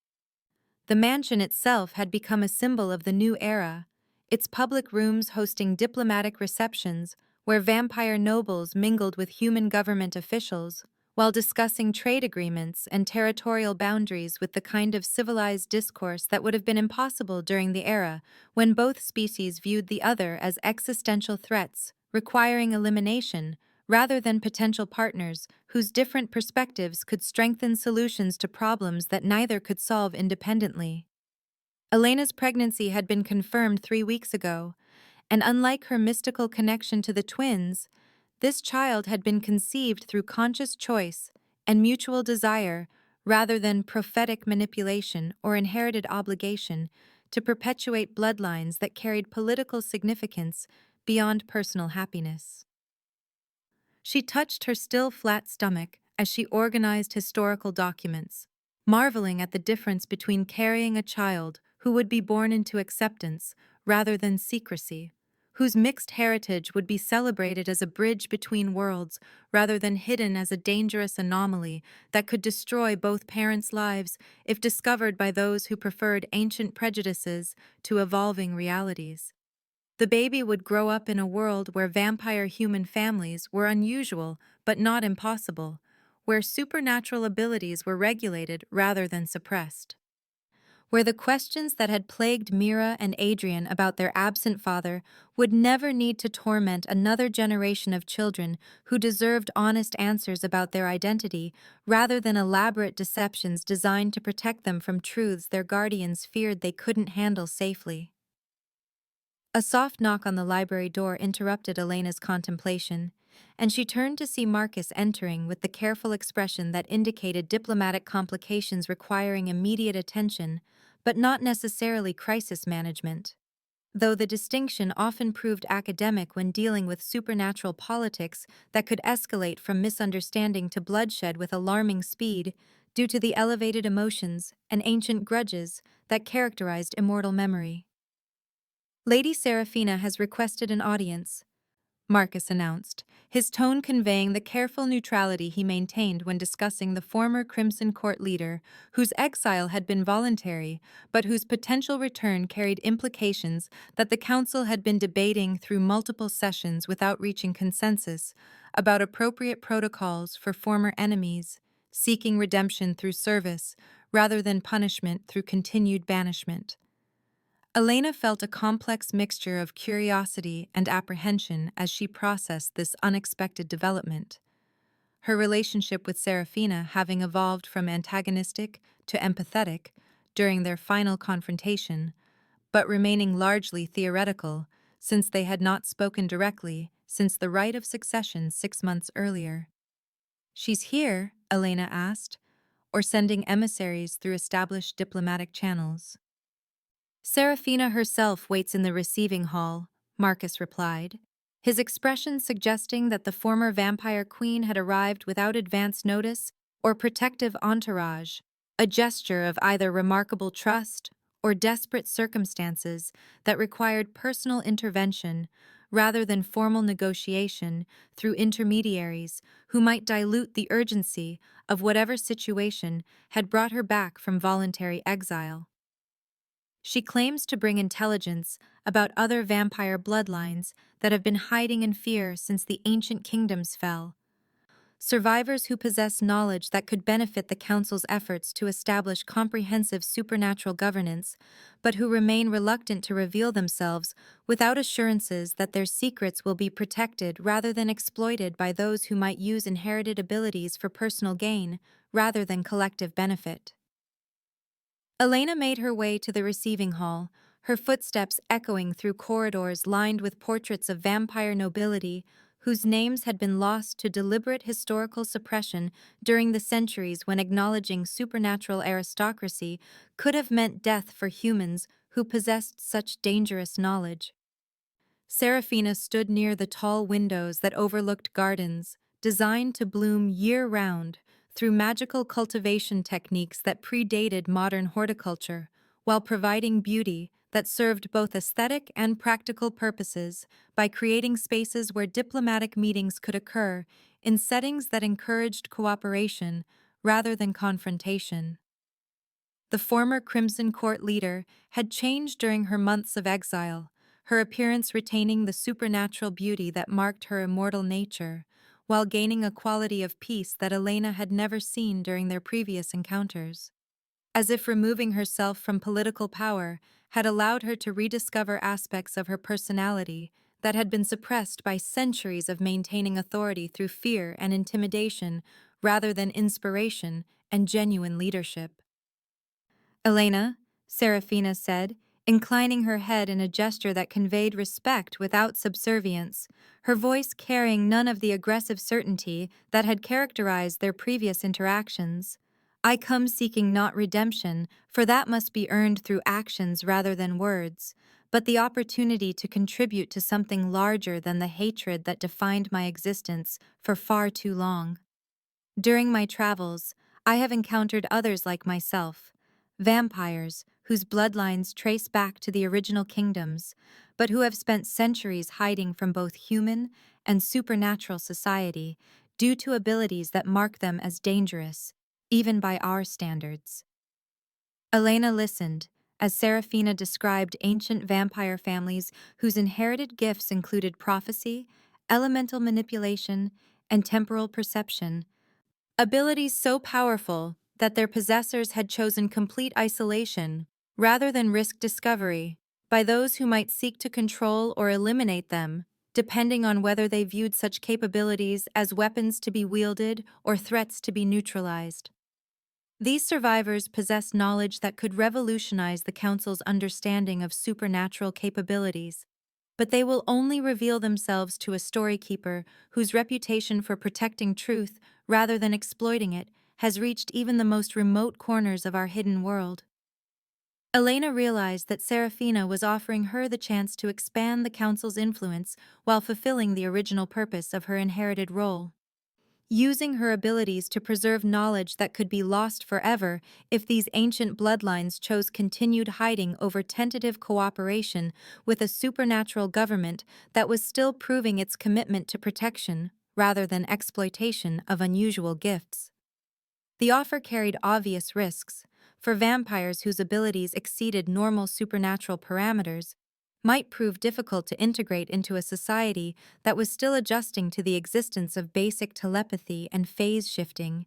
[SPEAKER 1] The mansion itself had become a symbol of the new era, its public rooms hosting diplomatic receptions where vampire nobles mingled with human government officials while discussing trade agreements and territorial boundaries with the kind of civilized discourse that would have been impossible during the era when both species viewed the other as existential threats, requiring elimination, rather than potential partners whose different perspectives could strengthen solutions to problems that neither could solve independently. Elena's pregnancy had been confirmed 3 weeks ago, and unlike her mystical connection to the twins, this child had been conceived through conscious choice and mutual desire rather than prophetic manipulation or inherited obligation to perpetuate bloodlines that carried political significance beyond personal happiness. She touched her still flat stomach as she organized historical documents, marveling at the difference between carrying a child who would be born into acceptance rather than secrecy, whose mixed heritage would be celebrated as a bridge between worlds rather than hidden as a dangerous anomaly that could destroy both parents' lives if discovered by those who preferred ancient prejudices to evolving realities. The baby would grow up in a world where vampire human families were unusual but not impossible, where supernatural abilities were regulated rather than suppressed, where the questions that had plagued Mira and Adrian about their absent father would never need to torment another generation of children who deserved honest answers about their identity rather than elaborate deceptions designed to protect them from truths their guardians feared they couldn't handle safely. A soft knock on the library door interrupted Elena's contemplation, and she turned to see Marcus entering with the careful expression that indicated diplomatic complications requiring immediate attention, but not necessarily crisis management. Though the distinction often proved academic when dealing with supernatural politics that could escalate from misunderstanding to bloodshed with alarming speed due to the elevated emotions and ancient grudges that characterized immortal memory. Lady Seraphina has requested an audience, Marcus announced, his tone conveying the careful neutrality he maintained when discussing the former Crimson Court leader, whose exile had been voluntary, but whose potential return carried implications that the Council had been debating through multiple sessions without reaching consensus about appropriate protocols for former enemies, seeking redemption through service rather than punishment through continued banishment. Elena felt a complex mixture of curiosity and apprehension as she processed this unexpected development. Her relationship with Seraphina having evolved from antagonistic to empathetic during their final confrontation, but remaining largely theoretical since they had not spoken directly since the right of succession 6 months earlier. "She's here?" Elena asked, or sending emissaries through established diplomatic channels. "Seraphina herself waits in the receiving hall," Marcus replied, his expression suggesting that the former vampire queen had arrived without advance notice or protective entourage, a gesture of either remarkable trust or desperate circumstances that required personal intervention rather than formal negotiation through intermediaries who might dilute the urgency of whatever situation had brought her back from voluntary exile. She claims to bring intelligence about other vampire bloodlines that have been hiding in fear since the ancient kingdoms fell. Survivors who possess knowledge that could benefit the Council's efforts to establish comprehensive supernatural governance, but who remain reluctant to reveal themselves without assurances that their secrets will be protected rather than exploited by those who might use inherited abilities for personal gain rather than collective benefit. Elena made her way to the receiving hall, her footsteps echoing through corridors lined with portraits of vampire nobility whose names had been lost to deliberate historical suppression during the centuries when acknowledging supernatural aristocracy could have meant death for humans who possessed such dangerous knowledge. Serafina stood near the tall windows that overlooked gardens, designed to bloom year-round through magical cultivation techniques that predated modern horticulture, while providing beauty that served both aesthetic and practical purposes by creating spaces where diplomatic meetings could occur in settings that encouraged cooperation rather than confrontation. The former Crimson Court leader had changed during her months of exile, her appearance retaining the supernatural beauty that marked her immortal nature, while gaining a quality of peace that Elena had never seen during their previous encounters. As if removing herself from political power had allowed her to rediscover aspects of her personality that had been suppressed by centuries of maintaining authority through fear and intimidation rather than inspiration and genuine leadership. Elena, Serafina said, inclining her head in a gesture that conveyed respect without subservience, her voice carrying none of the aggressive certainty that had characterized their previous interactions. I come seeking not redemption, for that must be earned through actions rather than words, but the opportunity to contribute to something larger than the hatred that defined my existence for far too long. During my travels, I have encountered others like myself, vampires whose bloodlines trace back to the original kingdoms, but who have spent centuries hiding from both human and supernatural society due to abilities that mark them as dangerous, even by our standards. Elena listened as Serafina described ancient vampire families whose inherited gifts included prophecy, elemental manipulation, and temporal perception, abilities so powerful that their possessors had chosen complete isolation rather than risk discovery by those who might seek to control or eliminate them, depending on whether they viewed such capabilities as weapons to be wielded or threats to be neutralized. These survivors possess knowledge that could revolutionize the Council's understanding of supernatural capabilities, but they will only reveal themselves to a storykeeper whose reputation for protecting truth rather than exploiting it has reached even the most remote corners of our hidden world. Elena realized that Serafina was offering her the chance to expand the Council's influence while fulfilling the original purpose of her inherited role. Using her abilities to preserve knowledge that could be lost forever if these ancient bloodlines chose continued hiding over tentative cooperation with a supernatural government that was still proving its commitment to protection rather than exploitation of unusual gifts. The offer carried obvious risks. For vampires whose abilities exceeded normal supernatural parameters, might prove difficult to integrate into a society that was still adjusting to the existence of basic telepathy and phase shifting.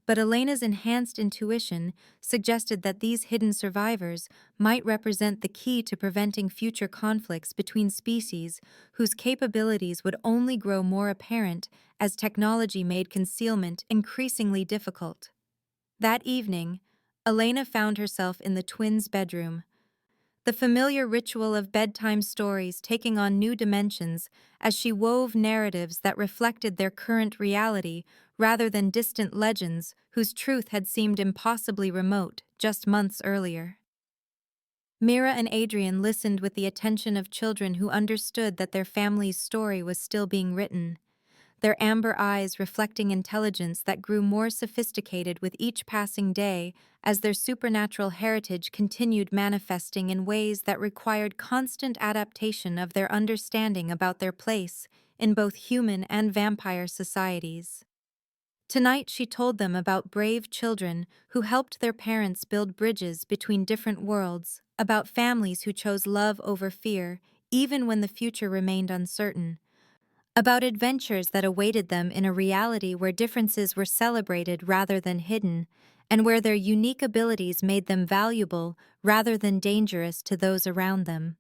[SPEAKER 1] But Elena's enhanced intuition suggested that these hidden survivors might represent the key to preventing future conflicts between species whose capabilities would only grow more apparent as technology made concealment increasingly difficult. That evening, Elena found herself in the twins' bedroom, the familiar ritual of bedtime stories taking on new dimensions as she wove narratives that reflected their current reality rather than distant legends whose truth had seemed impossibly remote just months earlier. Mira and Adrian listened with the attention of children who understood that their family's story was still being written, their amber eyes reflecting intelligence that grew more sophisticated with each passing day as their supernatural heritage continued manifesting in ways that required constant adaptation of their understanding about their place in both human and vampire societies. Tonight she told them about brave children who helped their parents build bridges between different worlds, about families who chose love over fear, even when the future remained uncertain, about adventures that awaited them in a reality where differences were celebrated rather than hidden, and where their unique abilities made them valuable rather than dangerous to those around them.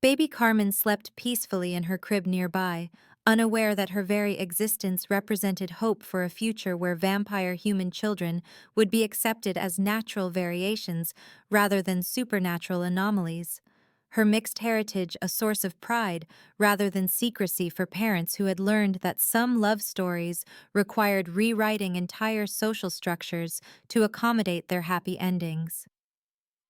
[SPEAKER 1] Baby Carmen slept peacefully in her crib nearby, unaware that her very existence represented hope for a future where vampire human children would be accepted as natural variations rather than supernatural anomalies. Her mixed heritage a source of pride rather than secrecy for parents who had learned that some love stories required rewriting entire social structures to accommodate their happy endings.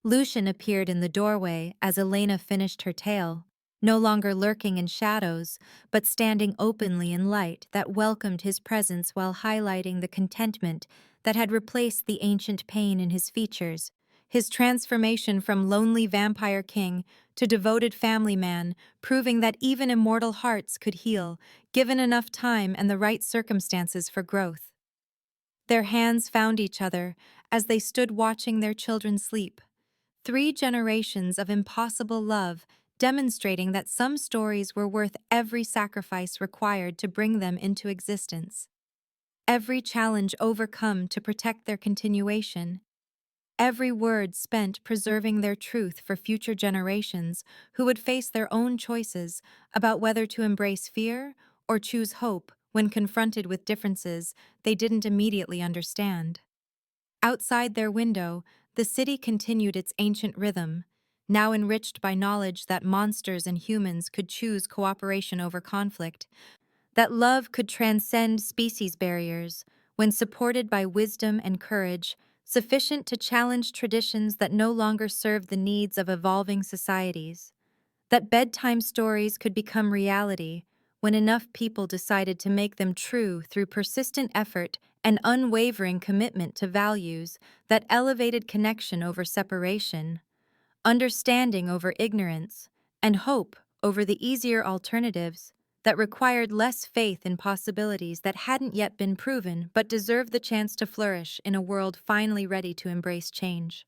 [SPEAKER 1] Lucian appeared in the doorway as Elena finished her tale, no longer lurking in shadows, but standing openly in light that welcomed his presence while highlighting the contentment that had replaced the ancient pain in his features. His transformation from lonely vampire king to devoted family man, proving that even immortal hearts could heal, given enough time and the right circumstances for growth. Their hands found each other as they stood watching their children sleep. 3 generations of impossible love, demonstrating that some stories were worth every sacrifice required to bring them into existence. Every challenge overcome to protect their continuation. Every word spent preserving their truth for future generations who would face their own choices about whether to embrace fear or choose hope when confronted with differences they didn't immediately understand. Outside their window, the city continued its ancient rhythm, now enriched by knowledge that monsters and humans could choose cooperation over conflict, that love could transcend species barriers when supported by wisdom and courage sufficient to challenge traditions that no longer served the needs of evolving societies, that bedtime stories could become reality when enough people decided to make them true through persistent effort and unwavering commitment to values that elevated connection over separation, understanding over ignorance, and hope over the easier alternatives that required less faith in possibilities that hadn't yet been proven but deserved the chance to flourish in a world finally ready to embrace change.